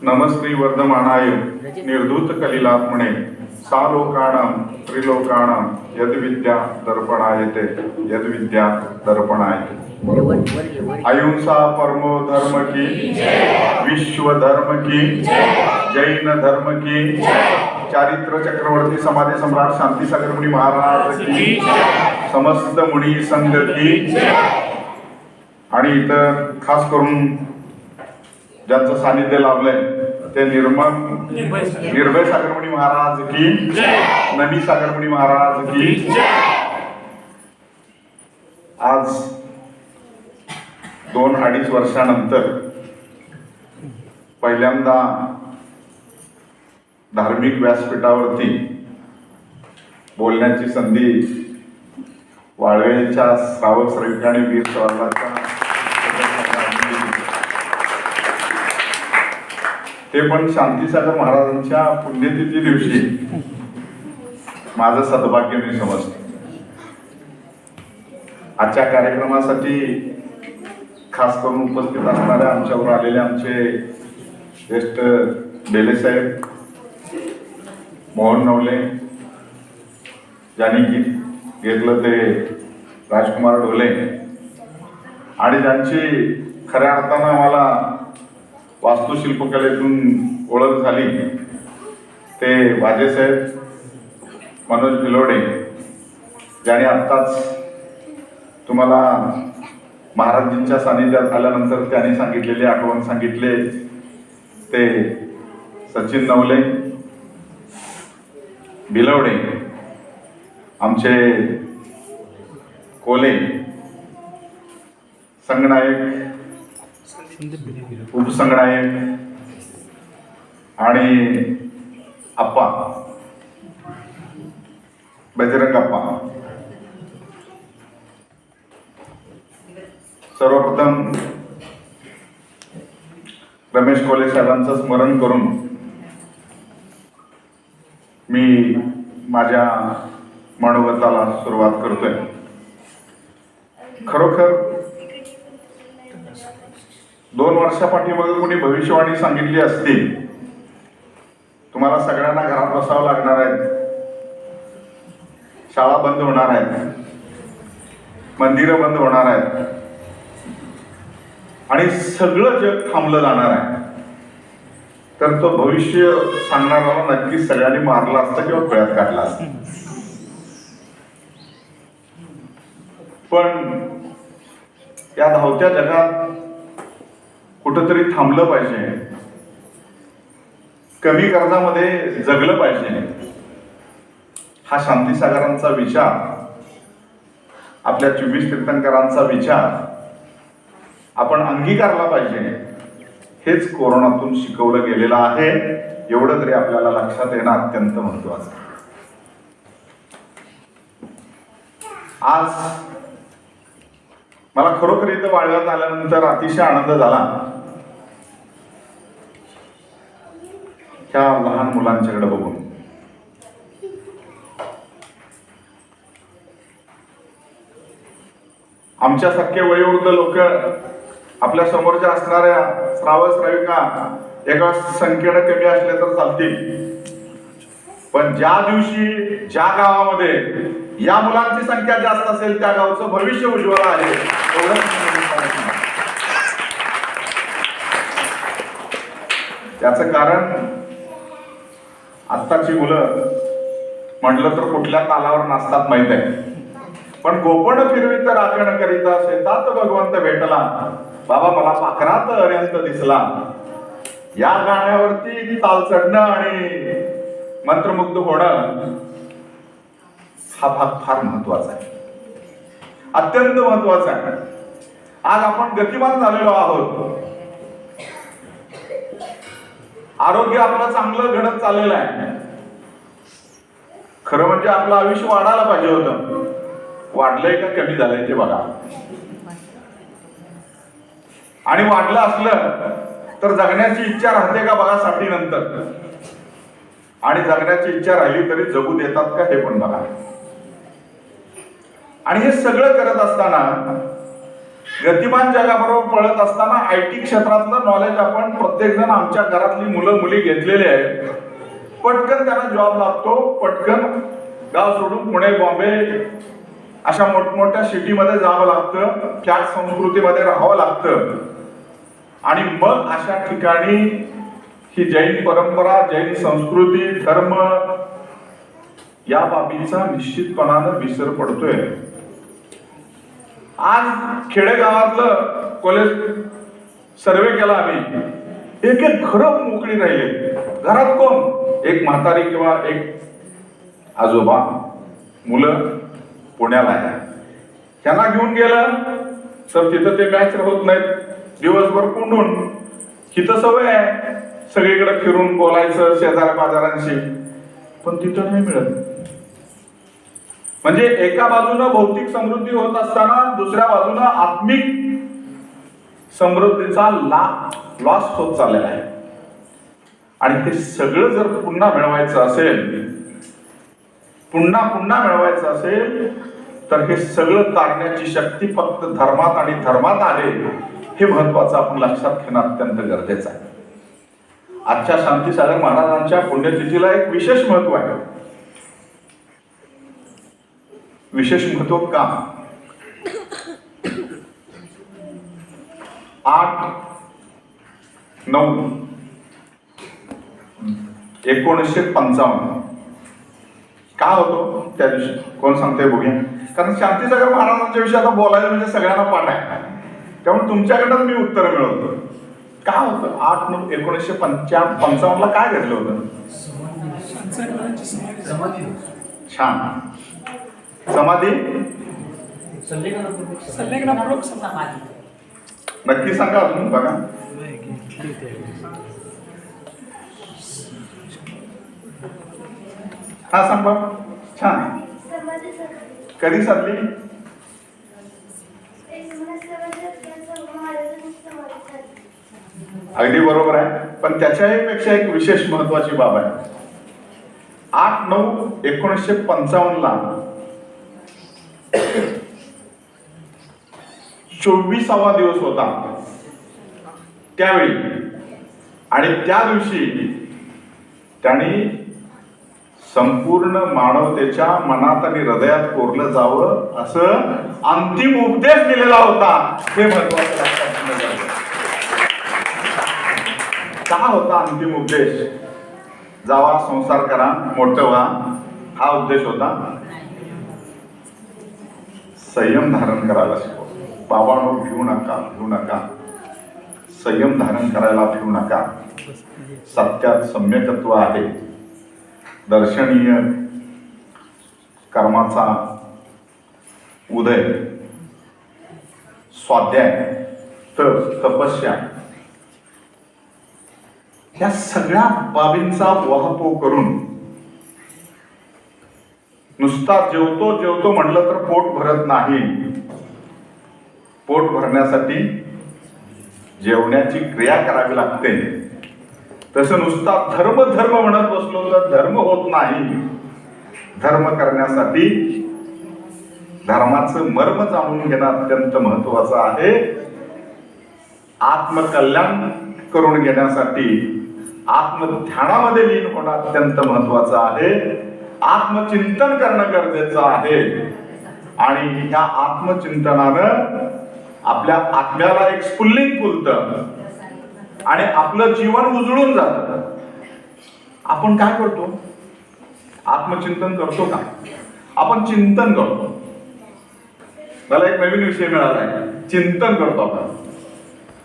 नमस्त्री वर्धमानाय निर्धूत कलिलात्मने सालोकाणां त्रिलोकाणां यद्विद्या दर्पणायते यद्विद्या दर्पणायते। अहिंसा परमो धर्म की, विश्व धर्म की, जैन धर्म की, चारित्र चक्रवर्ती समाधी सम्राट शांतीसागर मुनी महाराज की, समस्त मुनी संघ की, आणि इतर खास करून ज्यांचं सानिध्य लाभलंय ते निर्भय सागरमुनी महाराज की, ननी सागरमुनी महाराज की। आज 2-2.5 वर्षानंतर पहिल्यांदा धार्मिक व्यासपीठावरती बोलण्याची संधी वाळवेच्या श्रावक श्रविक आणि वीर चव्हाणांच्या, ते पण शांतीसागर महाराजांच्या पुण्यतिथी दिवशी माझं सद्भाग्य मी समजतो। आजच्या कार्यक्रमासाठी खास करून उपस्थित असणाऱ्या आमच्यावर आलेले आमचे ज्येष्ठ बेले साहेब, मोहन नवले, ज्यांनी गीत घेतलं ते राजकुमार ढोले, आणि ज्यांची खऱ्या अर्थानं आम्हाला वास्तुशिल्पकलेतून ओळख झाली ते वाजेसाहेब, मनोज भिलोडे, ज्यांनी आत्ताच तुम्हाला महाराजांच्या सानिध्यात आल्यानंतर त्यांनी सांगितलेले आठवण सांगितले ते सचिन नवले, भिलवडे, आमचे कोले, संगनायक, उपसंगनायक आणि आप्पा, बजरंग आप्पा। सर्वप्रथम रमेश कोले साहेबांचं स्मरण करून मी माझ्या मनोगताला सुरुवात करतोय। खरोखर 2 वर्षापाठीमागे कोणी भविष्यवाणी सांगितली असती तुम्हाला सगळ्यांना घरात बसावं लागणार आहे, शाळा बंद होणार आहेत, मंदिरं बंद होणार आहेत आणि सगळं जग थांबलं जाणार आहे, तर तो भविष्य सांगणाऱ्याला नक्कीच सगळ्यांनी मारला असतं किंवा गळ्यात काढला असतं। पण या धावत्या जगात कुठंतरी थांबलं पाहिजे, कमी कर्जामध्ये जगलं पाहिजे, हा शांतीसागरांचा विचार, आपल्या 24 तीर्थंकरांचा विचार आपण अंगीकारला पाहिजे। हेच कोरोनातून शिकवलं गेलेलं आहे, एवढं तरी आपल्याला लक्षात येणं अत्यंत महत्वाचं आहे। आज मला खरोखर इथं वाळव्यात आल्यानंतर अतिशय आनंद झाला। त्या लहान मुलांच्याकडे बघून आमच्यासारखे वयोवृद्ध लोक आपल्या समोरच्या असणाऱ्या श्रावक श्राविका एका संख्येने कमी असले तर चालतील, पण ज्या दिवशी ज्या गावामध्ये या मुलांची संख्या जास्त असेल त्या गावचं भविष्य उज्ज्वल आहे। त्याचं कारण आत्ताची मुलं म्हटलं तर कुठल्या तालावर नाचतात माहित आहे, पण गोपण फिरवी तर आकण करिता शेतात भगवंत भेटला, बाबा मला पाखरात अर्यंत दिसला, या गाण्यावरती ताल चढणं आणि मंत्रमुग्ध होणं हा भाग फार महत्वाचा आहे, अत्यंत महत्वाचा आहे। आज आपण गतिमान झालेलो आहोत, आरोग्य आपलं चांगलं घडत चाललेलं आहे। खरं म्हणजे आपलं आयुष्य वाढायला पाहिजे होतं, वाढलंय का कमी झालंय ते बघा, आणि वाढलं असलं तर जगण्याची इच्छा राहते का बघा साठीनंतर, आणि जगण्याची इच्छा राहिली तरी जगू देतात का हे पण बघा। आणि हे सगळं करत असताना गतिमान जगाबरोबर पळत असताना IT क्षेत्रातलं नॉलेज आपण प्रत्येक जण आमच्या घरातली मुलं मुली घेतलेली आहे. पटकन त्यांना जॉब लागतो, पटकन गाव सोडून पुणे बॉम्बे अशा मोठमोठ्या सिटीमध्ये जावं लागतं, फ्लॅट संस्कृतीमध्ये राहावं लागतं. आणि मग अशा ठिकाणी ही जैन परंपरा, जैन संस्कृती, धर्म या बाबीचा निश्चितपणानं विसर पडतोय. आज खेडेगावातलं कॉलेज सर्वे केला आम्ही, एक एक घरं मोकळी राहिले. घरात कोण? एक म्हातारी किंवा एक आजोबा, मुलं पुण्याला आहे. त्यांना घेऊन गेलं तर तिथं ते मॅच होत नाहीत, दिवसभर कुंडून. तिथं सवय आहे सगळीकडे फिरून बोलायचं शेजाऱ्या बाजारांशी, पण तिथं नाही मिळत. म्हणजे एका बाजूनं भौतिक समृद्धी होत असताना दुसऱ्या बाजूनं आत्मिक समृद्धीचा लॉस होत चाललेला आहे. आणि हे सगळं जर पुन्हा मिळवायचं असेल, पुन्हा मिळवायचं असेल, तर हे सगळं तारण्याची शक्ती फक्त धर्मात आणि धर्मात आहे, हे महत्वाचं आपण लक्षात घेणं अत्यंत गरजेचं आहे. आजच्या शांतीसागर महाराजांच्या पुण्यतिथीला एक विशेष महत्व आहे. विशेष महत्व का? 8/9/1955 का होतो त्या दिवशी? कोण सांगते बघूया. कारण शांतीसागर महाराजांच्या विषयी आता बोलायला म्हणजे सगळ्यांना पाठ आहे, त्यामुळे तुमच्याकडनं मी उत्तर मिळवतो. का होतं 8/9/1955 ला काय घडलं होतं? छान. समाधी नक्की सांगा अजून बघा. हा सांगा. छान. कधी साधली? अगदी बरोबर आहे, पण त्याच्याही पेक्षा एक विशेष महत्वाची बाब आहे. 8/9/1955 ला 24वा दिवस होता त्यावेळी. आणि त्या दिवशी त्यांनी संपूर्ण मानवतेच्या मनात आणि हृदयात कोरलं जावं असं अंतिम उपदेश दिलेला होता. हे महत्वाचं लक्षात ठेवलं. का होता अंतिम उपदेश? जावा, संसार करा, मोठं व्हा, हा उद्देश होता. संयम धारण करायला शिकव. बाबांनो, भिवू नका. संयम धारण करायला भिवू नका. सत्यात सम्यकत्व आहे. दर्शनीय कर्माचा उदय, स्वाध्याय, तपस्या, या सगळ्या बाबींचा वहापोह करून नुसता जेवतो म्हटलं तर पोट भरत नाही. पोट भरण्यासाठी जेवण्याची क्रिया करावी लागते. तसं नुसता धर्म म्हणत बसलो तर धर्म होत नाही. धर्म करण्यासाठी धर्माचं मर्म जाणून घेणं अत्यंत महत्वाचं आहे. आत्मकल्याण करून घेण्यासाठी आत्मध्यानामध्ये लीन होणं अत्यंत महत्वाचं आहे. आत्मचिंतन करणं गरजेचं आहे. आणि ह्या आत्मचिंतनानं आपल्या आत्म्याला एक स्फुल्लिंग फुलतं आणि आपलं जीवन उजळून जातं. आपण काय करतो? आत्मचिंतन करतो का? आपण चिंतन करतो. मला एक नवीन विषय मिळाला आहे, चिंतन करतो आपण.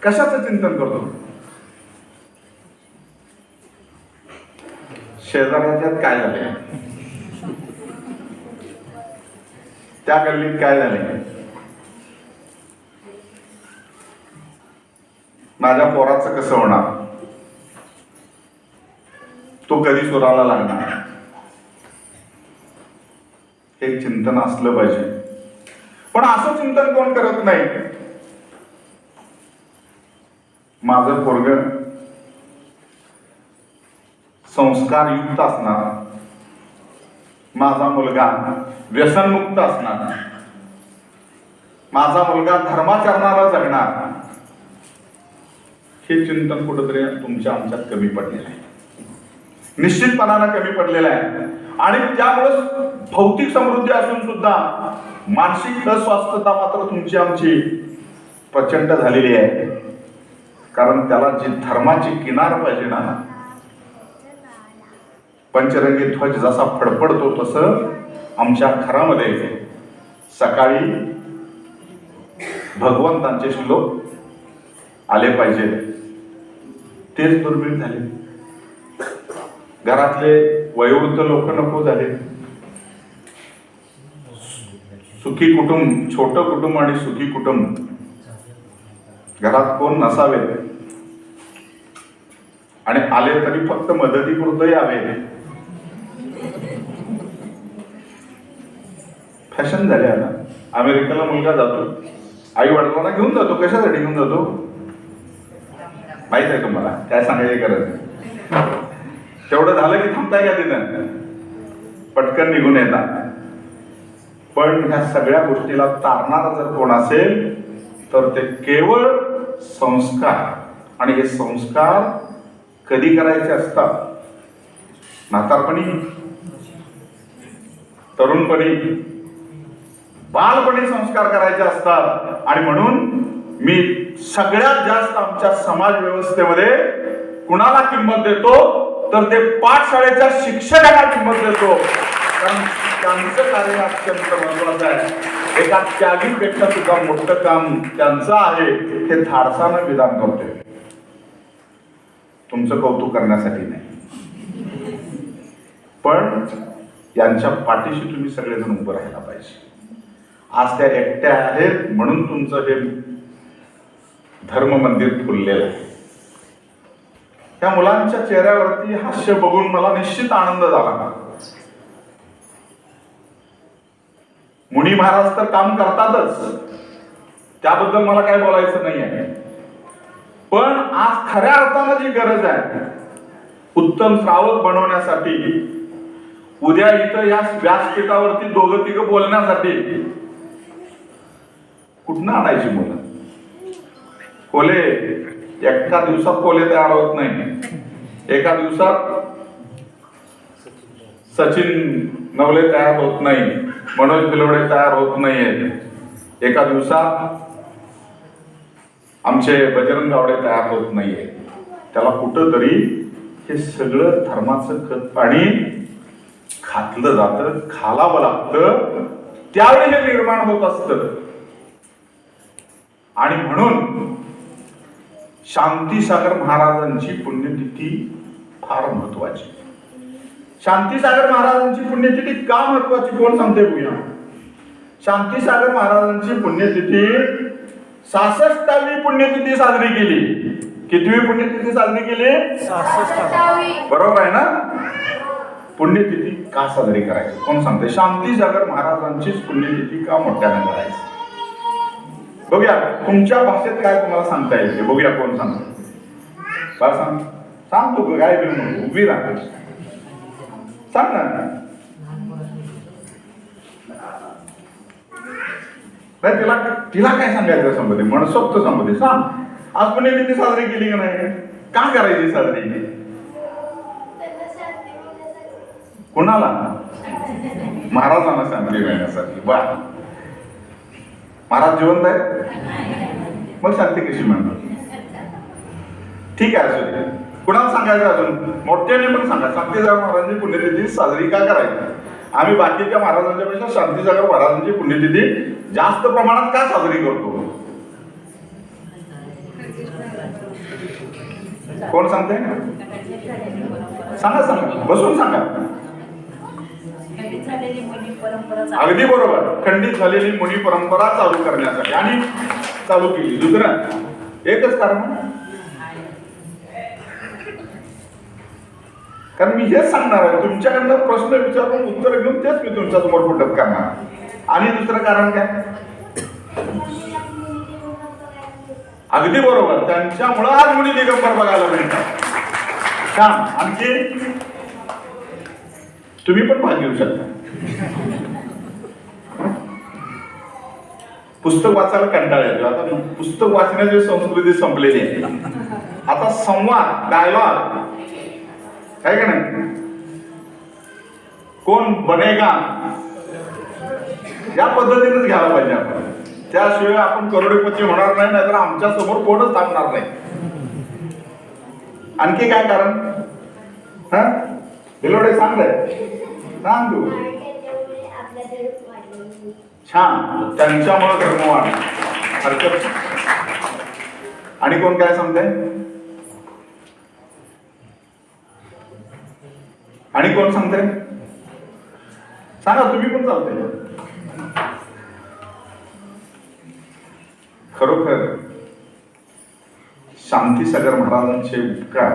कशाचं चिंतन करतो? शेजाऱ्याच्यात काय झाले, त्या गल्लीत काय झाले, माझ्या पोराचं कसं होणार, तो कधी सुराला लागणार, हे चिंतन असलं पाहिजे. पण असं चिंतन कोण करत नाही. माझं पोरगं संस्कारयुक्त असणार, माझा मुलगा व्यसनमुक्त असणार, माझा मुलगा धर्माचरणाला जगणार, हे चिंतन कुठेतरी तुमच्या आमच्यात कमी पडलेलं आहे, निश्चितपणानं कमी पडलेलं आहे. आणि त्यामुळे भौतिक समृद्धी असून सुद्धा मानसिक अस्वस्थता मात्र तुमची आमची प्रचंड झालेली आहे. कारण त्याला जी धर्माची किनार पाहिजे ना, पंचरंगी ध्वज जसा फडफडतो तसं आमच्या घरामध्ये सकाळी भगवंतांचे श्लोक आले पाहिजे, तेच दुर्मिळ झाले. घरातले वयोवृद्ध लोक नको झाले. सुखी कुटुंब, छोट कुटुंब आणि सुखी कुटुंब, घरात कोण नसावे आणि आले तरी फक्त मदतीपुरतं यावे, फॅशन झाले आता. अमेरिकेला मुलगा जातो, आई वडिलांना घेऊन जातो. कशासाठी घेऊन जातो माहित आहे तुम्हाला? काय सांगायची गरज नाही. तेवढं झालं की थांबताय का तिथं, पटकन निघून येतात. पण ह्या सगळ्या गोष्टीला तारणारा जर कोण असेल तर ते केवळ संस्कार. आणि हे संस्कार कधी करायचे असतात? म्हातारपणी, तरुणपणी, बालपणी संस्कार करायचे असतात. आणि म्हणून मी सगळ्यात जास्त आमच्या समाज व्यवस्थेमध्ये कुणाला किंमत देतो तर ते पाठशाळेच्या शिक्षकांना किंमत देतो. कारण त्यांचं कार्य अत्यंत महत्वाचं आहे. एका त्यागीपेक्षा सुद्धा मोठं काम त्यांचं आहे, हे धाडसानं विधान करतोय. तुमचं कौतुक करण्यासाठी नाही, पण यांच्या पाठीशी तुम्ही सगळेजण उभं राहायला पाहिजे. आज त्या एकट्या आहेत म्हणून तुमचं हे धर्म मंदिर फुललेलं आहे. त्या मुलांच्या चेहऱ्यावरती हास्य बघून मला निश्चित आनंद झाला. मुनी महाराज तर काम करतातच, त्याबद्दल मला काय बोलायचं नाही आहे. पण आज खऱ्या अर्थानं जी गरज आहे उत्तम श्रावक बनवण्यासाठी, उद्या इथं या व्यासपीठावरती दोघं तिघं बोलण्यासाठी कुठनं आणायची मुलं? कोले एका दिवसात कोले तयार होत नाही. एका दिवसात सचिन नवले तयार होत नाही, मनोज भिलवडे तयार होत नाहीये. एका दिवसात आमचे बजरंग गावडे तयार होत नाहीये. त्याला कुठं तरी हे सगळं धर्माचं खत पाणी घातलं जातं, घालावं लागतं, त्यावेळी हे निर्माण होत असतं. आणि म्हणून शांतीसागर महाराजांची पुण्यतिथी फार महत्वाची. शांतीसागर महाराजांची पुण्यतिथी का महत्वाची कोण सांगते बघूया? शांतीसागर महाराजांची पुण्यतिथी 66वी पुण्यतिथी साजरी केली. कितवी पुण्यतिथी साजरी केली? 66वी. बरोबर आहे ना? पुण्यतिथी का साजरी करायची कोण सांगते? शांतीसागर महाराजांची पुण्यतिथी का मोठ्याने करायची? बघूया तुमच्या भाषेत काय तुम्हाला सांगता येईल, बघूया कोण सांगतो. काय सांग? सांगतो काय घेऊन उभी राहा, सांग ना. नाही तिला तिला काय सांगायचं संबंधी मनसोक्त संबंधी सांग. आज पुण्यतिथी साजरी केली का नाही? का करायची साजरी? कोणाला? महाराजांना शांती मिळण्यासाठी. बा महाराज जिवंत आहे, मग शांती कशी मिळणार? ठीक आहे, असू दे. कुणाला सांगायचं अजून मोठ्याने पण सांगा. शांतीसागर महाराजांची पुण्यतिथी साजरी का करायची? आम्ही बाकीच्या महाराजांच्या पेक्षा शांतीसागर महाराजांची पुण्यतिथी जास्त प्रमाणात का साजरी करतो? कोण सांगते? सांगा सांगा, बसून सांगा. अगदी बरोबर, खंडित झालेली मुनी परंपरा चालू करण्यासाठी. आणि चालू केली. दुसरं एकच कारण, कारण मी हेच सांगणार आहे. तुमच्याकडनं प्रश्न विचारून उत्तर घेऊन तेच मी तुमच्या समोर पुटप करणार. आणि दुसरं कारण काय? अगदी बरोबर, त्यांच्यामुळं आज मुली दिगंबर बघायला मिळतात. छान. आणखी तुम्ही पण भाग घेऊ शकता. पुस्तक वाचायला कंटाळा येतो. आता पुस्तक वाचण्याची संस्कृती संपलेली आहे. आता संवाद, डायलॉग आहे का नाही, कोण बनेगा या पद्धतीनेच घ्यायला पाहिजे आपण. त्याशिवाय आपण करोडपती होणार नाही, नाहीतर आमच्या समोर कोणच थांबणार नाही. आणखी काय कारण? हा बिलोडे सांग तू. छान, त्यांच्यामुळे धर्म वाढला, हरकत. आणि कोण काय सांगताय? आणि कोण सांगताय? सांगा, तुम्ही पण चालते. खरोखर शांतीसागर महाराजांचे उपकार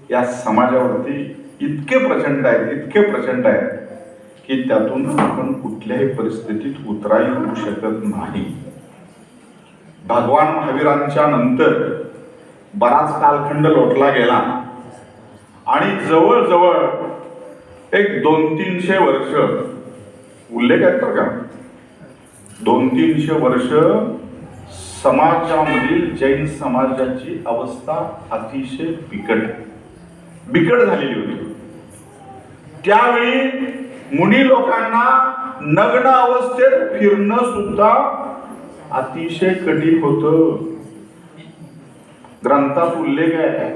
या समाजावरती इतके प्रचंड आहेत की त्यातून आपण कुठल्याही परिस्थितीत उतराई होऊ शकत नाही. भगवान महावीरांच्या नंतर बराच कालखंड लोटला गेला आणि जवळजवळ एक 200-300 वर्ष, उल्लेख आहेत तर का, 200-300 वर्ष समाजामधील जैन समाजाची अवस्था अतिशय बिकट झालेली होती. त्यावेळी मुनी लोकांना नग्न अवस्थेत फिरणं सुद्धा अतिशय कठीण होतं. ग्रंथात उल्लेख आहे.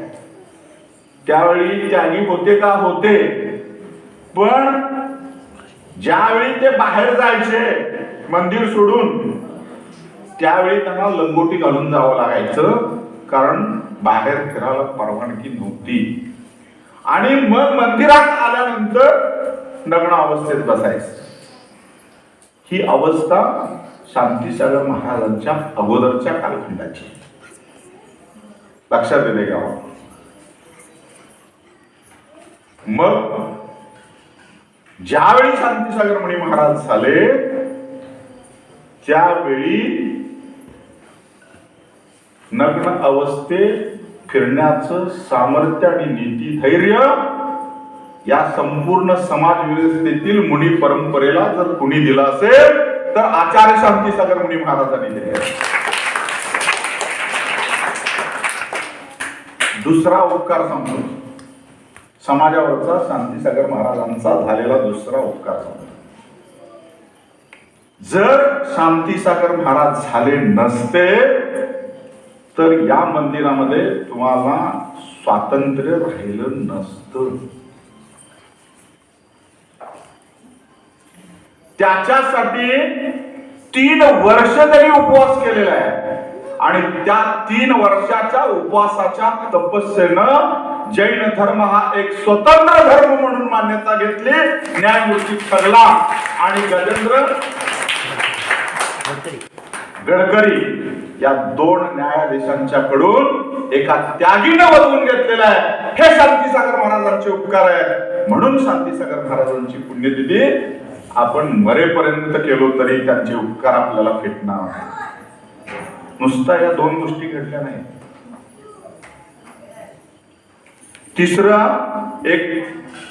त्यावेळी त्यागी होते का? होते. पण ज्यावेळी ते बाहेर जायचे मंदिर सोडून, त्यावेळी त्यांना लंगोटी घालून जावं लागायचं, कारण बाहेर फिरायला परवानगी नव्हती. आणि मग मंदिरात आल्यानंतर नग्न अवस्थेत बसायचं. ही अवस्था शांतीसागर महाराजांच्या अगोदरच्या कालखंडाची. लक्षात येते का? मग ज्यावेळी शांतीसागर मुनी महाराज झाले, त्यावेळी नग्न अवस्थेत फिरण्याचं सामर्थ्य आणि नीती धैर्य या संपूर्ण समाज व्यवस्थेतील मुनी परंपरेला जर कुणी दिला असेल तर आचार्य शांतीसागर मुनी महाराजांनी दिले. दुसरा उपकार सांगतो, समाजावरचा शांतीसागर महाराजांचा झालेला दुसरा उपकार सांगतो. जर शांतीसागर महाराज झाले नसते तर या मंदिरामध्ये तुम्हाला स्वातंत्र्य राहिलं नसतं. त्याच्यासाठी 3 वर्ष त्यांनी उपवास केलेला आहे आणि त्या 3 वर्षाच्या उपवासाच्या तपस्येनं जैन धर्म हा एक स्वतंत्र धर्म म्हणून मान्यता घेतली. न्यायमूर्ती ठरला आणि गडकरी या 2 न्यायाधीशांच्या कडून एका त्यागीनं वळवून घेतलेला आहे. हे शांतीसागर महाराजांचे उपकार आहे. म्हणून शांतीसागर महाराजांची पुण्यतिथी आपण मरेपर्यंत केलो तरी त्यांचे उपकार आपल्याला फिटणार नाही. नुसता या 2 गोष्टी घडल्या नाही. तिसरा, एक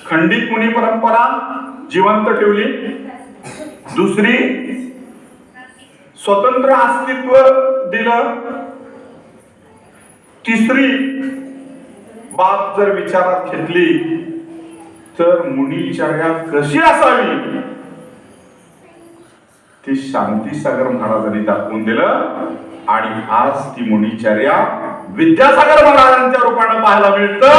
खंडित मुनी परंपरा जिवंत ठेवली. दुसरी, स्वतंत्र अस्तित्व दिलं. तिसरी बाब जर विचारात घेतली तर मुनीचर्या कशी असावी ती शांतीसागर महाराजांनी दाखवून दिलं. आणि आज ती मुनीचर्या विद्यासागर महाराजांच्या रूपाने पाहायला मिळतं.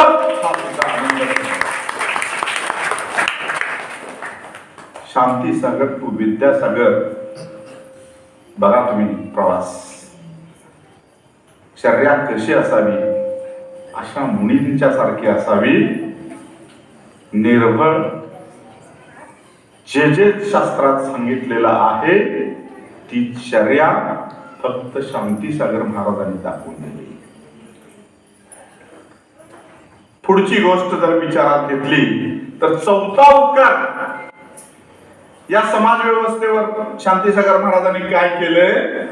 शांतीसागर टू विद्यासागर, बघा तुम्ही प्रवास. चर्या कशी असावी? अशा मुनींच्या सारखी असावी. निर्भळ जे शास्त्रात सांगितलेलं आहे ती चर्या फक्त शांतीसागर महाराजांनी दाखवून दिली. पुढची गोष्ट जर विचारात घेतली तर चौथा उपकार या समाज व्यवस्थेवर शांतीसागर महाराजांनी काय केलंय?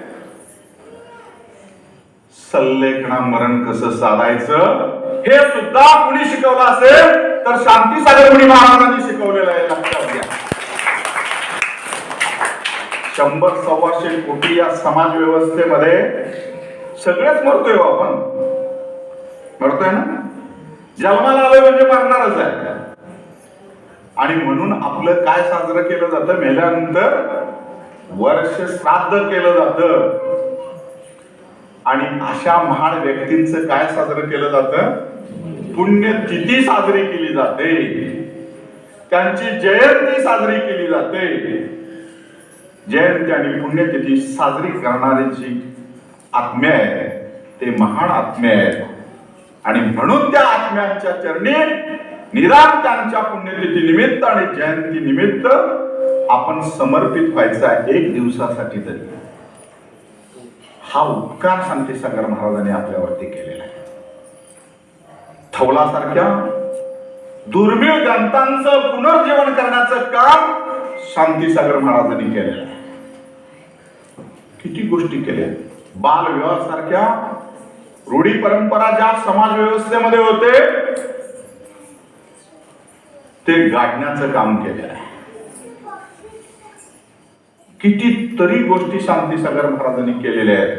सल्लेखना मरण कसं साधायचं हे सुद्धा कुणी शिकवलं असेल तर शांतीसागर मुनी महाराजांनी शिकवलेलं आहे. लक्षात घ्या. 100-125 कोटी या समाज व्यवस्थेमध्ये सगळेच मरतोय हो आपण. मरतोय ना. जन्माला आलोय म्हणजे मरणारच आहे. आणि म्हणून आपलं काय साजरं केलं जातं? मेल्यानंतर वर्ष श्राद्ध केलं जातं. आणि अशा महान व्यक्तींचं काय साजरं केलं जातं? पुण्यतिथी साजरी केली जाते. त्यांची जयंती साजरी केली जाते. जयंती आणि पुण्यतिथी साजरी करणारी जी आत्मे आहेत ते महान आत्मे आहेत. आणि म्हणून त्या आत्म्यांच्या चरणी निदान त्यांच्या पुण्यतिथी निमित्त आणि जयंती निमित्त आपण समर्पित व्हायचा एक दिवसासाठी तरी. हा उपकार शांतीसागर महाराजांनी आपल्यावरती केलेला आहे. थौलासारख्या दुर्मिळ ग्रंथांचं पुनर्जीवन करण्याचं काम शांतीसागर महाराजांनी केलेलं आहे. किती गोष्टी केल्या. बालविवाह सारख्या रूढी परंपरा ज्या समाज व्यवस्थेमध्ये होते ते गाडण्याचं काम केलेलं आहे. कितीतरी गोष्टी शांतीसागर महाराजांनी केलेल्या आहेत.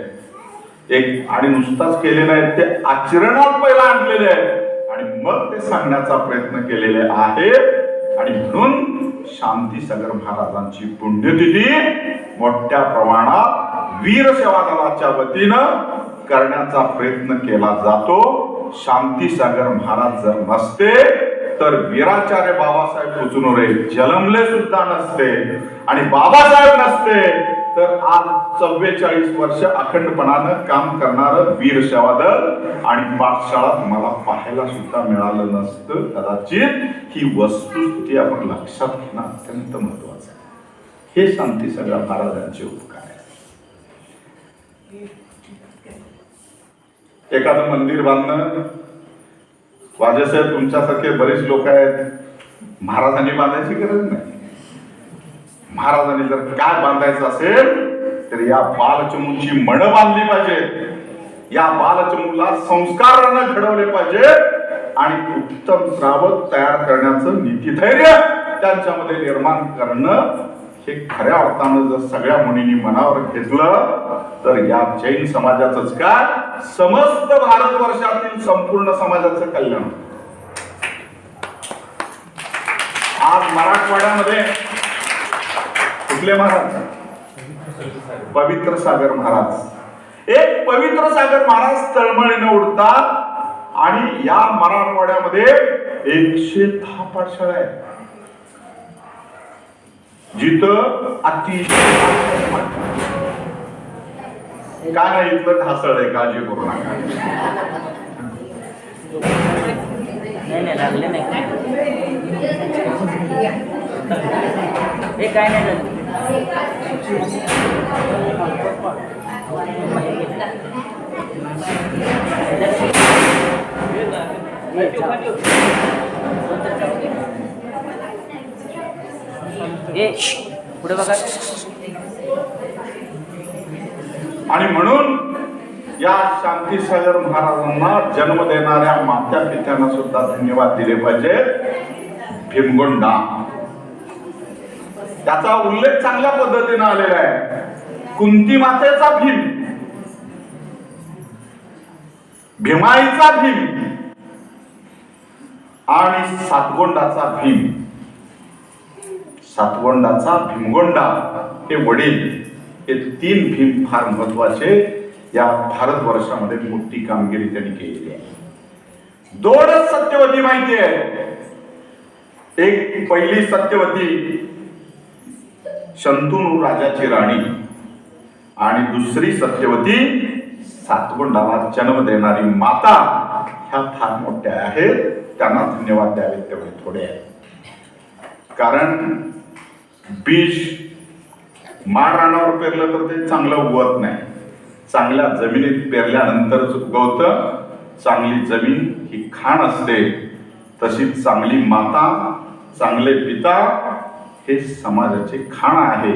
एक आणि नुसताच केलेले आहेत, ते आचरणात पहिला आणलेले आहेत आणि मग ते सांगण्याचा प्रयत्न केलेले आहे. आणि म्हणून शांतीसागर महाराजांची पुण्यतिथी मोठ्या प्रमाणात वीर सेवा दलाच्या वतीनं करण्याचा प्रयत्न केला जातो. शांतीसागर महाराज जर नसते तर वीराचार्य बाबासाहेब कुचनुरे जन्मले सुद्धा नसते. आणि बाबासाहेब नसते तर आज 44 वर्ष अखंडपणानं काम करणारं वीर सेवा दल आणि पाठशाळा मला पाहायला सुद्धा मिळालं नसतं कदाचित. ही वस्तुस्थिती आपण लक्षात घेणं अत्यंत महत्वाचं आहे. हे शांतीसागर महाराजांचे उपकार आहे. एखादं मंदिर बांधणं, वाजेसाहेब तुमच्यासारखे बरेच लोक आहेत, महाराजांनी बांधायची गरज नाही. महाराजांनी जर काय बांधायचं असेल तर या बालचमूची मण बांधली पाहिजे. या बालचमूला संस्कारानं घडवले पाहिजे आणि उत्तम श्रावक तयार करण्याचं नीतिधैर्य त्यांच्यामध्ये निर्माण करणं हे खऱ्या अर्थानं जर सगळ्या मुनींनी मनावर घेतलं तर या जैन समाजाचंच काय समस्त भारतवर्षातील संपूर्ण समाजाचं कल्याण. आज मराठवाड्यामध्ये कुठले महाराज? पवित्र सागर महाराज. एक पवित्र सागर महाराज तळमळीने उडतात आणि या मराठवाड्यामध्ये 110 पाठशाळा आहेत जिथं अतिशय काय नाही. इथलं ढासळ आहे, काळजी करू नका. लागले नाही हे काय नाही पुढे बघा. आणि म्हणून या शांतीसागर महाराजांना जन्म देणाऱ्या मात्या पित्यांना सुद्धा धन्यवाद दिले पाहिजे. भीमगोंडा त्याचा उल्लेख चांगल्या पद्धतीने आलेला आहे. कुंती मातेचा भीम, भीमाईचा भीम आणि सातगोंडाचा भीम. सातगोंडाचा भीमगोंडा हे वडील, हे 3 भीम फार महत्वाचे या भारतवर्षामध्ये मोठी कामगिरी त्यांनी केलेली आहे. 2च सत्यवती माहिती आहे. एक पहिली सत्यवती शंतनू राजाची राणी आणि दुसरी सत्यवती सातगोंडाला जन्म देणारी माता. ह्या फार मोठ्या आहेत, त्यांना धन्यवाद द्यावेत तेवढे थोडे आहे. कारण बीज माड रानावर पेरलं तर ते चांगलं उगवत नाही. चांगल्या जमिनीत पेरल्यानंतरच उगवतं. चांगली जमीन ही खाण असते, तशीच चांगली माता, चांगले पिता हे समाजाचे खाण आहे.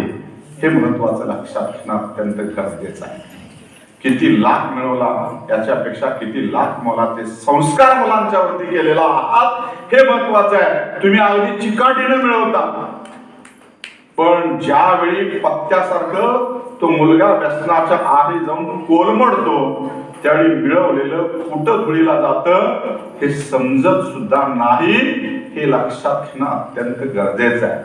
हे महत्वाचं लक्षात घेणं अत्यंत गरजेचं आहे. किती लाख मिळवला याच्यापेक्षा किती लाख मोलाचे संस्कार मुलांच्या वरती केलेला आहात हे महत्वाचं आहे. तुम्ही अगदी चिकाटीने मिळवता, पण ज्यावेळी पत्त्यासारखं तो मुलगा व्यसनाच्या आहारी जाऊन कोलमडतो त्यावेळी मिळवलेलं कुठं धुळीला जातं हे समजत सुद्धा नाही, हे लक्षात घेणं अत्यंत गरजेचं आहे.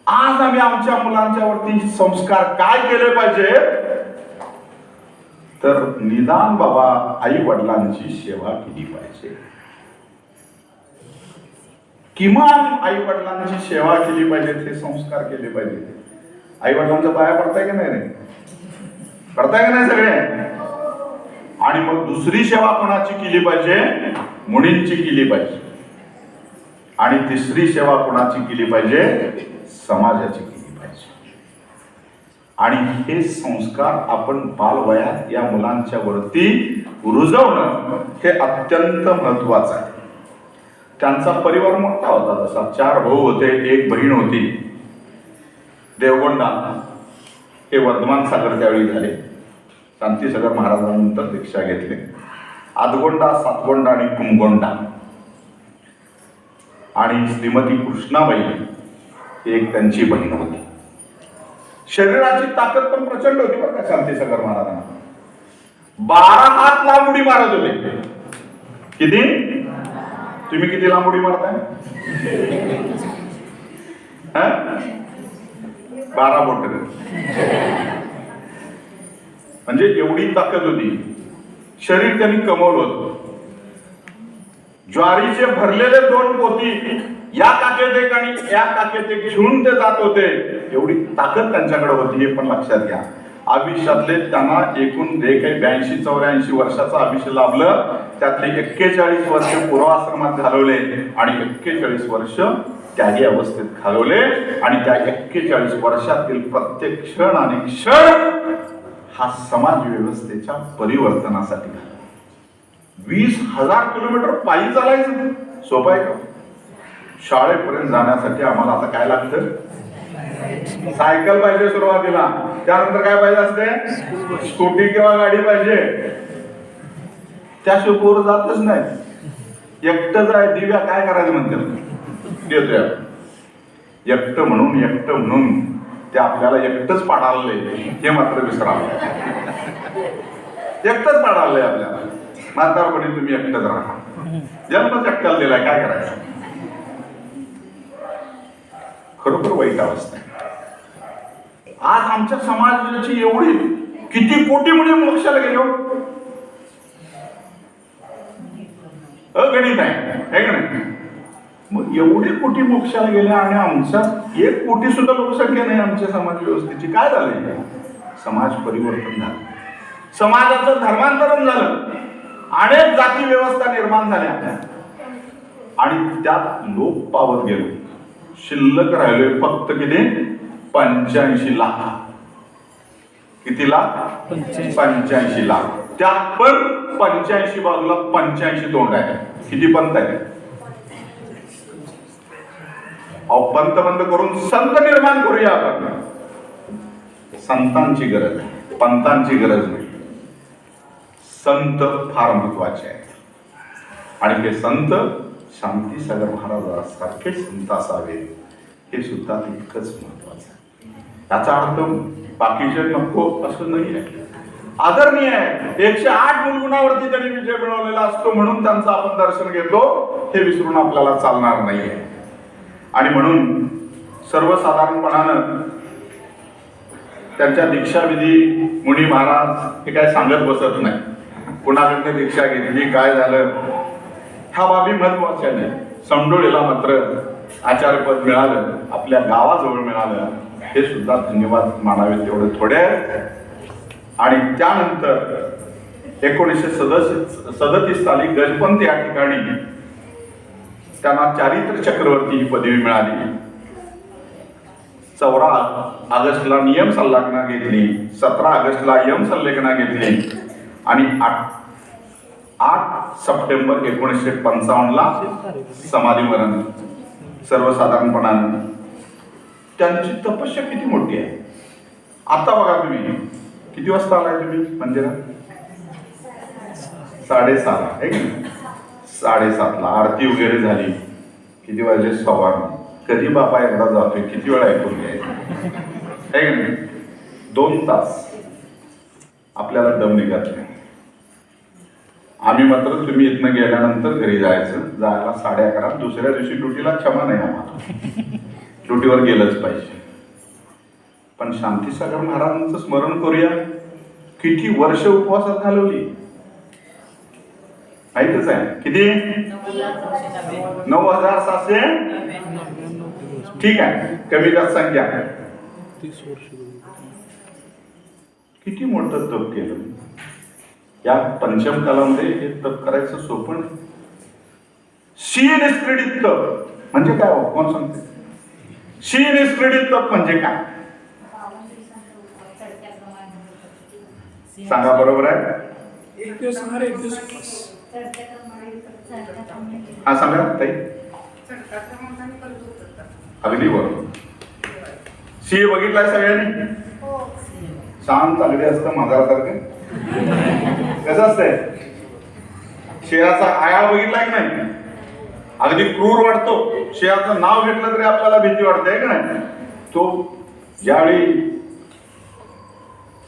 आज आम्ही आमच्या मुलांच्या वरती संस्कार काय केले पाहिजे, तर निदान बाबा आई वडिलांची सेवा केली पाहिजे. किमान आई वडिलांची सेवा केली पाहिजे, हे संस्कार केले पाहिजे. आई वडिलांच्या पाया पडताय की नाही रे, पडताय की नाही सगळे. आणि मग दुसरी सेवा कोणाची केली पाहिजे, मुलींची केली पाहिजे. आणि तिसरी सेवा कोणाची केली पाहिजे, समाजाची केली पाहिजे. आणि हे संस्कार आपण बालवयात या मुलांच्या वरती रुजवणं हे अत्यंत महत्वाचं आहे. त्यांचा परिवार मोठा होता, जसा 4 भाऊ होते, 1 बहीण होती. देवगोंडा हे वर्धमान सागर त्यावेळी झाले. शांतीसागर महाराजांनंतर दीक्षा घेतले. आदगोंडा, सातगोंडा आणि कुमगोंडा. आणि श्रीमती कृष्णाबाई ही एक त्यांची बहीण होती. शरीराची ताकद पण प्रचंड होती बरं का शांतीसागर महाराजांना. 12 हात लांब उडी मारत होते. किती? तुम्ही किती लांब उडी मारताय? 12 बोट. म्हणजे एवढी ताकद होती. शरीर त्यांनी कमवलं होतं. ज्वारीचे भरलेले 2 पोती या काकेत एक आणि या काकेत एक घेऊन ते जात होते. एवढी ताकद त्यांच्याकडे होती, हे पण लक्षात घ्या. आयुष्यातले त्यांना एकूण जे काही 82-84 वर्षाचं आयुष्य लाभलं, त्यातले 41 वर्ष पूर्वाश्रमात घालवले आणि 41 वर्ष त्यागी अवस्थेत घालवले. आणि त्या 41 वर्षातील प्रत्येक क्षण आणि क्षण हा समाज व्यवस्थेच्या परिवर्तनासाठी घालवला. 20,000 किलोमीटर पायी चालायचं सोपं आहे का? शाळेपर्यंत जाण्यासाठी आम्हाला आता काय लागतं? सायकल पाहिजे सुरुवातीला, त्यानंतर काय पाहिजे असते? स्कूटी किंवा गाडी पाहिजे. त्याशिवाय पोरं जातच नाही. एकटंच आहे दिव्या, काय करायचं म्हणते देतोय. एकटं म्हणून ते आपल्याला एकटंच पाडालंय हे मात्र विसरावं. एकटंच पाडालंय आपल्याला. म्हातारपणी तुम्ही एकटंच राहा. जन्मच एकट्याला दिलाय, काय करायचं? खरोखर वाईट अवस्था आहे. आज आमच्या समाजाची एवढी किती कोटी मुली मोक्षाला गेलो, अगणित आहे का नाही? मग एवढे कोटी मोक्षाला गेले आणि आमचा 1 कोटी सुद्धा लोकसंख्या नाही आमच्या समाज व्यवस्थेची. काय झालंय? समाज परिवर्तन झालं, समाजाचं धर्मांतरण झालं, अनेक जाती व्यवस्था निर्माण झाल्या आणि त्यात लोक पावत गेलो. शिल्लक राहिलोय फक्त किती? 85 लाख. किती लाख? 85 लाख. त्यात पण 85 बाजूला 85 तोंड आहे. किती पंथ आहे? पंथ बंद करून संत निर्माण करूया आपण. संतांची गरज आहे, पंथांची गरज नाही. संत फार महत्वाचे आहेत आणि हे संत शांतीसागर महाराजांसारखे संत असावे हे सुद्धा तितकंच महत्वाचं आहे. याचा अर्थ बाकीचे नको असं नाही आहे. आदरणीय आहे. 108 मुलगुणावरती त्यांनी विजय मिळवलेला असतो म्हणून त्यांचं आपण दर्शन घेतो, हे विसरून आपल्याला चालणार नाहीये. आणि म्हणून सर्वसाधारणपणानं त्यांच्या दीक्षाविधी मुनी महाराज हे काय सांगत बसत नाही. कुणाकडनं दीक्षा घेतली, काय झालं, ह्या बाबी महत्वाच्या नाही. समडोळीला मात्र आचार्यपद मिळालं, आपल्या गावाजवळ मिळालं, हे सुद्धा धन्यवाद मानावे तेवढे थोडे. आणि त्यानंतर 1937 साली गजपंत या ठिकाणी त्यांना चारित्र्य चक्रवर्ती ही पदवी मिळाली. 14 ऑगस्टला नियम संलग्न घेतली, 17 ऑगस्टला यम संलेखना घेतली आणि 8 सप्टेंबर 1955ला समाधीमरण. सर्वसाधारणपणाने त्यांची तपस्या किती मोठी आहे. आता बघा तुम्ही किती वाजता आलाय तुम्ही मंदिरात? 7:30 आहे की 7:30ला आरती वगैरे झाली. किती वाजले? 9:15. कधी बाबा एकदा जातोय, किती वेळा ऐकून घ्यायचं? है की नाही? 2 तास आपल्याला दम निघत नाही. आम्ही मात्र तुम्ही इथनं गेल्यानंतर घरी जायचं, जायला 11:30, दुसऱ्या दिवशी ड्युटीला क्षमा नाही आम्हाला, ड्युटीवर गेलंच पाहिजे. पण शांतीसागर महाराजांचं स्मरण करूया. किती वर्ष उपवासात घालवली माहितच आहे. किती? 9,700. ठीक आहे, कमी जास्त संख्या. किती मोठं तप केलं. या पंचम कालामध्ये हे तप करायचं सोपं नाही. निष्क्रीडित तप म्हणजे काय हो? कोण सांगते? निष्क्रीडित तप म्हणजे काय? सांगा. बरोबर आहे? एक दिवस आहार, एक दिवस उपवास. हा सांगा ताई. अगदी बरोबर. बघितलाय सगळ्यांनी? शांत अगदी असतं माझ्यासारखं. कसं असतंय? शेळाचा आयाळ बघितलाय की नाही? अगदी क्रूर वाटतो. शेळाचं नाव घेतलं तरी आपल्याला भीती वाटते की नाही? तो ज्यावेळी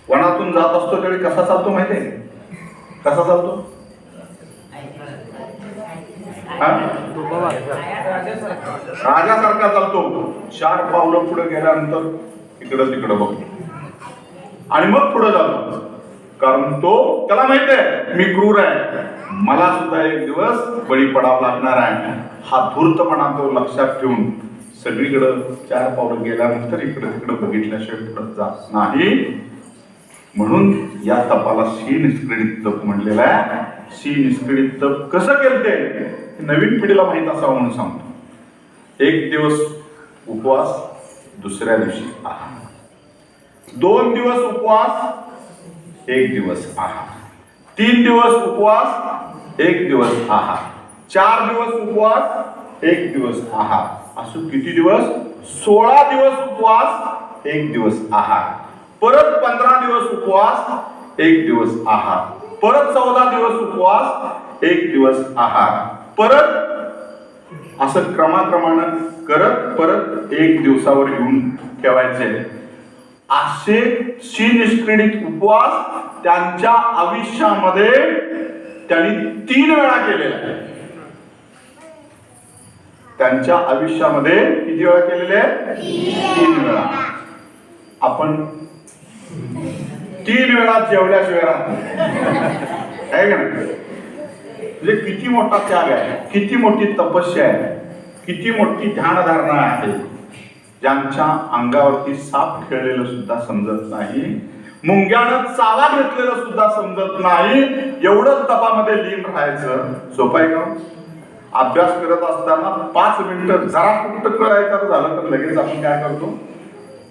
वनातून जात असतो त्यावेळी कसा चालतो माहितीये? कसा चालतो? राजासारखा चालतो. 4 पावलं पुढे गेल्यानंतर इकडं तिकडं बघतो आणि मग पुढे जातो. कारण तो त्याला माहित आहे मी क्रूर आहे, मला सुद्धा एक दिवस बळी पडावं लागणार आहे. हा धूर्तपणा तो लक्षात ठेवून सगळीकडं 4 पावलं गेल्यानंतर इकडं तिकडं बघितल्याशिवाय पुढे जात नाही. म्हणून या तपाला निष्क्रीडित तप म्हणलेला आहे. निष्क्रीडित तप कसं केलं ते नवीन पिढीला माहित असावं म्हणून सांगतो. 1 दिवस उपवास, दुसऱ्या दिवशी आहार. 2 दिवस उपवास, 1 दिवस आहार. 3 दिवस उपवास, 1 दिवस आहार. 4 दिवस उपवास, 1 दिवस आहार. असं किती दिवस? 16 दिवस उपवास, 1 दिवस आहार. परत 15 दिवस उपवास, 1 दिवस आहार. परत 14 दिवस उपवास, 1 दिवस आहार. परत असं क्रमाक्रमानं करत परत 1 दिवसावर येऊन ठेवायचे. असे निष्क्रीडित उपवास त्यांच्या आयुष्यामध्ये त्यांनी 3 वेळा केलेला आहे. त्यांच्या आयुष्यामध्ये किती वेळा केलेले? 3 वेळा. आपण 3 वेळा जेवल्याशिवाय राहतो आहे का नाही? म्हणजे किती मोठा त्याग आहे, किती मोठी तपस्या आहे, किती मोठी ध्यानधारणा आहे. ज्यांच्या अंगावरती साप खेळलेलं सुद्धा समजत नाही, मुंग्यानं चावा घेतलेलं सुद्धा समजत नाही. एवढं तपामध्ये लीन राहायचं सोपं आहे का? अभ्यास करत असताना 5 मिनिटं जरा कुठं कळायचं झालं तर लगेच आपण काय करतो?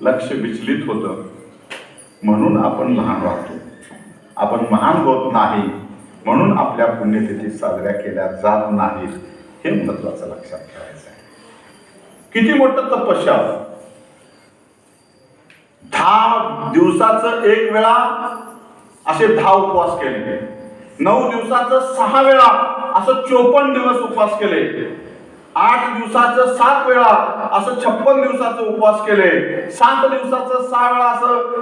लक्ष विचलित होतं. म्हणून आपण लहान राहतो, आपण महान होत नाही. म्हणून आपल्या पुण्यतिथी साजऱ्या केल्या जात नाहीत. हे महत्वाचं लक्षात ठेवायचं आहे. किती मोठं तपस्या. 10 दिवसाचं 1 वेळा असे 10 उपवास केले. 9 दिवसाचं 6 वेळा असं 54 दिवस उपवास केले. 8 दिवसाचं 7 वेळा असं 56 दिवसाचं उपवास केले. 7 दिवसाचं 6 वेळा असं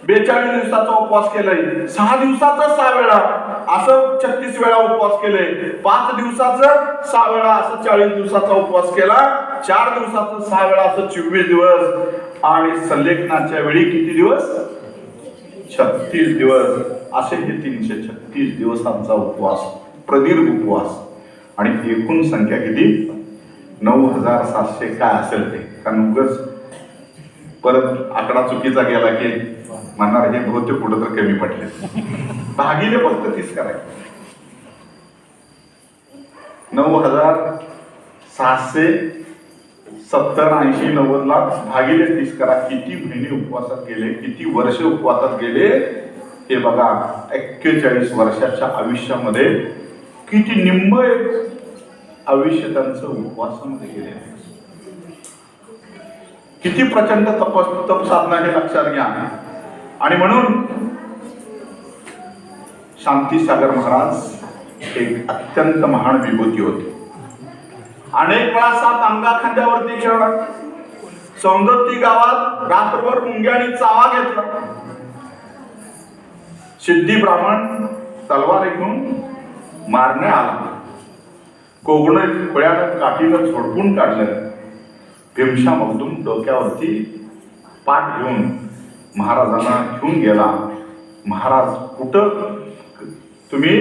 42 दिवसाचा उपवास केलाय. 6 दिवसाचं 6 वेळा असं 36 वेळा उपवास केले. 5 दिवसाचं 6 वेळा असं 40 दिवसाचा उपवास केला. 4 दिवसाचं 6 वेळा असं 24 दिवस. आणि संलेखनाच्या वेळी किती दिवस? 36 दिवस. असे हे 336 दिवसांचा उपवास, प्रदीर्घ उपवास. आणि एकूण संख्या किती? 9,700 काय असेल ते. कारण उगाच परत आकडा चुकीचा गेला की म्हणणार हे बहुतेक कुठं तर कमी पडले. भागिले फक्त 30 करायचे. 9,670, 80, 90 लाख भागिले 30 करा. किती महिने उपवासात गेले, किती वर्ष उपवासात गेले हे बघा. 41 वर्षाच्या आयुष्यामध्ये किती निम्म आयुष्य त्यांचं उपवासामध्ये गेले. किती प्रचंड तप साधना हे लक्षात घ्या. आणि म्हणून शांतीसागर महाराज एक अत्यंत महान विभूती होते. अनेक वेळा साप अंगा खांद्यावरती खेळला. सौंदत्ती गावात रात्रभर मुंग्याने चावा घेतला. सिद्धी ब्राह्मण तलवार घेऊन मारणे आला. कोगण खोळ्यानं काठीनं झोडपून काढलं. भीमशा मगदूम डोक्यावरती पाठ घेऊन महाराजांना घेऊन गेला. महाराज कुठं तुम्ही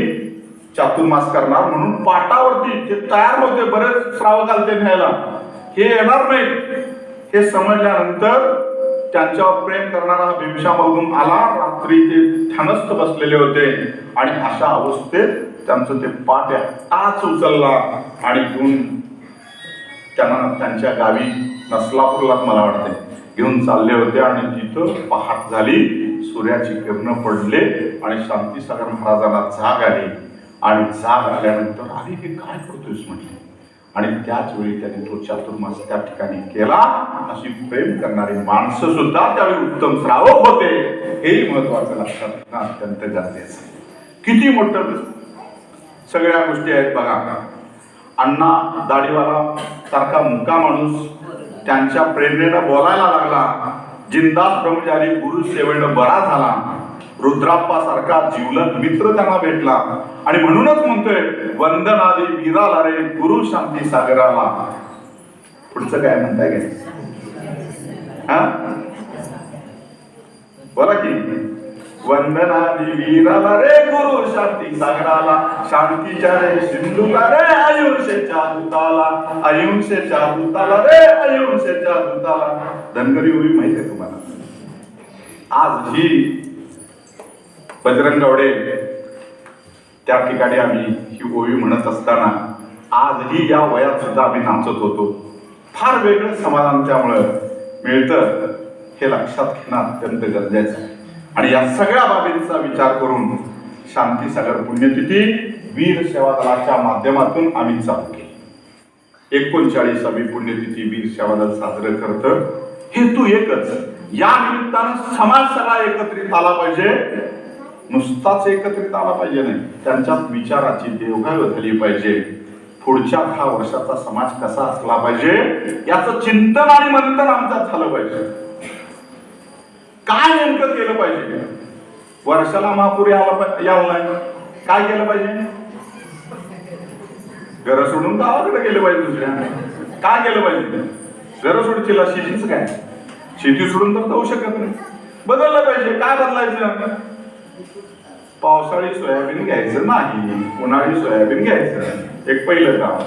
चातुर्मास करणार म्हणून पाटावरती ते तयार होते. बरेच श्रावक आलते न्यायला. हे येणार नाहीत हे समजल्यानंतर त्यांच्यावर प्रेम करणारा हा भीमशा मगदूम आला. रात्री ते ध्यानस्थ बसलेले होते आणि अशा अवस्थेत त्यांचं ते पाट्या टाच उचलला आणि घेऊन त्यांना त्यांच्या गावी नसलापूरला मला वाटते घेऊन चालले होते. आणि तिथं पहाट झाली. सूर्याची किरण पडले आणि शांतीसागर महाराजांना जाग आली. आणि जाग आल्यानंतर अरे हे काय करतोयस म्हटले. आणि त्याच वेळी त्याने तो चातुर्मास त्या ठिकाणी केला. अशी प्रेम करणारी माणसं सुद्धा त्यावेळी उत्तम श्रावक होते. हेही महत्वाचं लक्षात घेणं अत्यंत गरजेचं आहे. किती मोठं सगळ्या गोष्टी आहेत बघा. अण्णा दाढीवाला सारखा मुका माणूस त्यांच्या प्रेरणेनं बोलायला लागला. जिंदास ब्रह्मचारी गुरु सेवेनं बरा झाला. रुद्राप्पा सारखा जीवलग मित्र त्यांना भेटला. आणि म्हणूनच म्हणतोय वंदनादी वीराला रे गुरु शांती सागराला. पुढचं काय म्हणताय काय बोला की वंदनादी वीराला रे गुरु शांती सागराला. शांतीच्या रे सिंधूला रे अहिंसेच्या दूताला. अहिंसेच्या दूताला रे अहिंसेच्या दूताला. धनगरी ओवी माहिती आहे तुम्हाला. आज ही बजरंगवडे त्या ठिकाणी आम्ही ही ओवी म्हणत असताना आजही या वयात सुद्धा आम्ही नाचत होतो. फार वेगळं समाधान त्यामुळं मिळतं हे लक्षात घेणं अत्यंत गरजेचं आहे. आणि या सगळ्या बाबींचा विचार करून शांतीसागर पुण्यतिथी वीर सेवा दलाच्या माध्यमातून आम्ही चालू केली. 39वी पुण्यतिथी वीर सेवा दल साजरं करतं. हेतू एकच. या निमित्तानं समाज सगळा एकत्रित आला पाहिजे. नुसताच एकत्रित आला पाहिजे नाही. त्यांच्यात विचाराची देवघेव झाली पाहिजे. पुढच्या 10 वर्षाचा समाज कसा असला पाहिजे याचं चिंतन आणि मंथन आमच्यात झालं पाहिजे. काय नेमकं केलं पाहिजे. वर्षाला महापूर यायला नाही काय केलं पाहिजे. घर सोडून गावाकडे गेलं पाहिजे. दुसऱ्या काय केलं पाहिजे. घर सोडतील शेतीच काय. शेती सोडून तर जाऊ शकत नाही. बदललं पाहिजे. काय बदलायचं. पावसाळी सोयाबीन घ्यायचं नाही. उन्हाळी सोयाबीन घ्यायचं. एक पहिलं काम.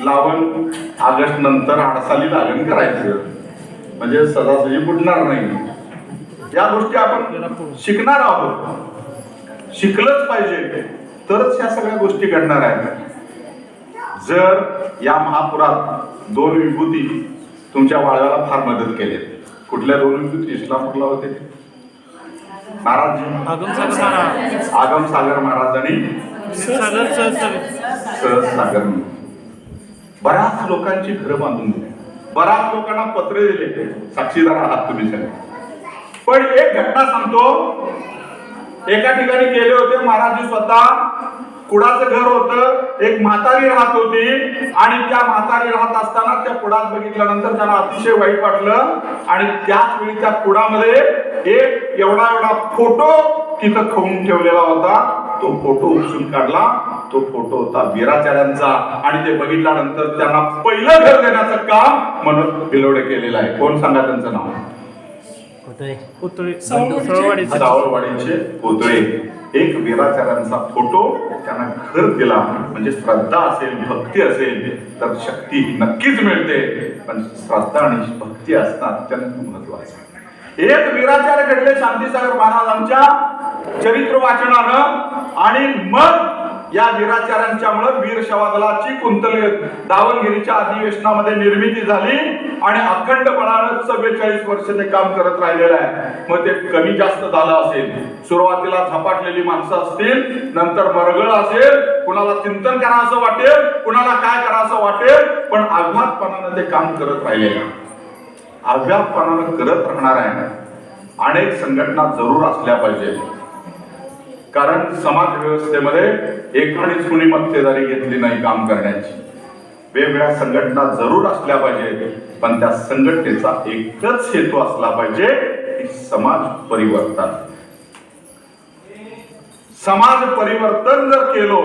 लावण ऑगस्ट नंतर आडसाली लागण करायचं म्हणजे सदासजी बुडणार नाही. या गोष्टी आपण शिकणार आहोत. शिकलंच पाहिजे तरच या सगळ्या गोष्टी घडणार आहेत. जर या महापुरात 2 विभूती तुमच्या वाळव्याला फार मदत केली. कुठल्या 2 विभूती. इस्लामपूरला होते महाराज आगम सागर महाराज आणि सहज सागर. बऱ्याच लोकांची घरं बांधून दिली. बऱ्याच लोकांना पत्रे दिले. साक्षीदार आहात तुम्ही सगळे. पण एक घटना सांगतो. एका ठिकाणी गेले होते महाराज स्वतः. कुडाचं घर होतं. एक म्हातारी राहत होती आणि त्या म्हातारी राहत असताना त्या कुडात बघितल्यानंतर त्यांना अतिशय वाईट वाटलं. आणि त्याच वेळी त्या कुडामध्ये एक एवढा फोटो तिथं खवून ठेवलेला होता. तो फोटो उचलून काढला. तो फोटो होता वीराचार्यांचा. आणि ते बघितल्यानंतर त्यांना पहिलं घर देण्याचं काम म्हणून बिलवडे केलेलं आहे. कोण सांगा त्यांचं नाव. सावळवाडीचे कोतळे. एक वीराचार्यांचा फोटो त्यांना घर दिला. म्हणजे श्रद्धा असेल भक्ती असेल तर शक्ती नक्कीच मिळते. पण श्रद्धा आणि भक्ती असणं अत्यंत महत्वाचं. एक वीराचार्य घडले शांतीसागर महाराजांच्या चरित्र वाचनानं. आणि मग या वीराचार्यांच्यामुळे वीर सेवा दलाची कुंतले दावणगिरीच्या अधिवेशनामध्ये निर्मिती झाली. आणि अखंडपणानं 44 वर्ष ते काम करत राहिलेलं आहे. मग ते कमी जास्त झालं असेल. सुरुवातीला झपाटलेली माणसं असतील. नंतर मरगळ असेल. कुणाला चिंतन करा असं वाटेल. कुणाला काय करा असं वाटेल. पण अव्याहतपणानं ते काम करत राहिलेलं. अव्याहतपणानं करत राहणार आहे. अनेक संघटना जरूर असल्या पाहिजे. कारण समाज व्यवस्थेमध्ये एकानेच कुणी मक्तेदारी घेतली नाही काम करण्याची. वेगवेगळ्या संघटना जरूर असल्या पाहिजेत. पण त्या संघटनेचा एकच हेतू असला पाहिजे की समाज परिवर्तन. समाज परिवर्तन जर केलो,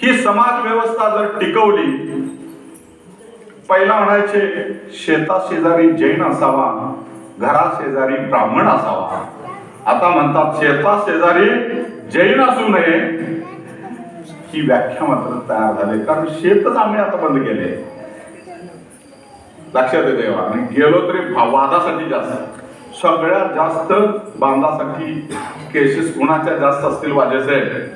ही समाज व्यवस्था जर टिकवली. पहिला म्हणायचे शेता शेजारी जैन असावा, घरा शेजारी ब्राह्मण असावा. आता म्हणतात शेता शेजारी जैन असू नये. ही व्याख्या मात्र तयार झाली, कारण शेतच आम्ही आता बंद केले. लक्षात येते. आणि गेलो तरी वादासाठी जास्त, सगळ्यात जास्त बांधासाठी केसेस कुणाच्या जास्त असतील? वाजेसाहेब,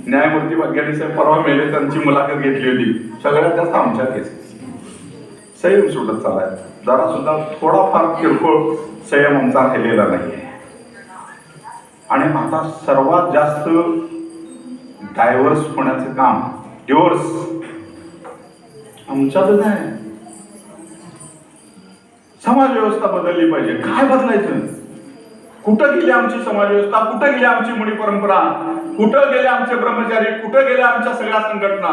न्यायमूर्ती वगैरे साहेब परवा मेले, त्यांची मुलाखत घेतली होती. सगळ्यात जास्त आमच्या केसेस. संयम सुटत चालाय, जरा सुद्धा थोडाफार किरकोळ संयम आमचा राहिलेला नाहीये. आणि आता सर्वात जास्त डायव्हर्स होण्याचं काम, डिव्होर्स आमच्यातच आहे. समाज व्यवस्था बदलली पाहिजे. काय बदलायचं? कुठं गेली आमची समाज व्यवस्था? कुठं गेली आमची मुनी परंपरा? कुठं गेले आमचे ब्रह्मचारी? कुठं गेल्या आमच्या सगळ्या संघटना?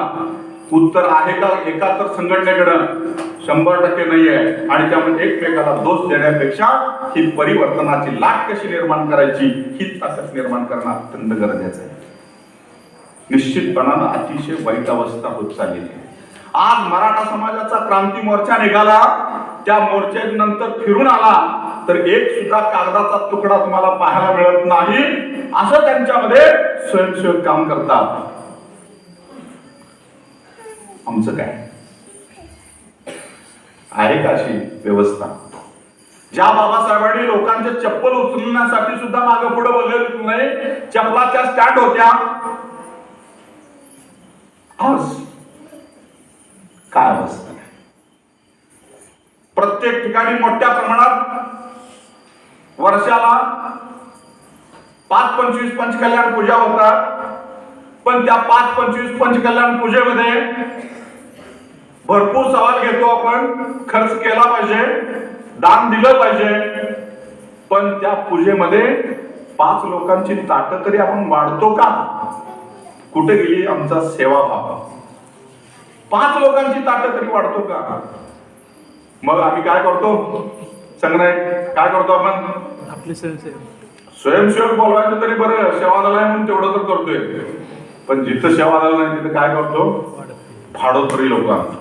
उत्तर आहे का एका तर संघटनेकडं? 100% नाही आहे. आणि त्यामुळे एकमेकाला दोष देण्यापेक्षा ही परिवर्तनाची लाट कशी निर्माण करायची, हीच ताकद निर्माण करणं अत्यंत गरजेचं आहे. निश्चितपणानं अतिशय वाईट अवस्था होत चालली आहे. आज मराठा समाजाचा क्रांती मोर्चा निघाला, त्या मोर्चानंतर फिरून आला तर एक सुद्धा कागदाचा तुकडा तुम्हाला पाहायला मिळत नाही. असं त्यांच्यामध्ये स्वयंसेवक काम करतात. आमचं काय आहे का अशी व्यवस्था? ज्या बाबासाहेबांनी लोकांचे चप्पल उचलण्यासाठी सुद्धा मागे पुढे बघत नाही, चप्पलाच्या स्टँड होत्या, आज काय अवस्था? प्रत्येक ठिकाणी मोठ्या प्रमाणात वर्षाला 5-25 पंचकल्याण पूजा होतात. पण त्या 5-25 पंचकल्याण पूजेमध्ये भरपूर सवाल घेतो आपण, खर्च केला पाहिजे, दान दिलं पाहिजे. पण त्या पूजेमध्ये 5 लोकांची ताटं तरी आपण वाढतो का? कुठे गेली आमचा सेवाभाव? 5 लोकांची ताटं तरी वाढतो का? मग आम्ही काय करतो? संग्रह काय करतो आपण? आपले स्वयंसेवक बोलवायचं तरी बरं, सेवादल आहे म्हणून तेवढं तर करतोय. पण जिथं सेवादल नाही तिथं काय करतो? फाडोत्री लोक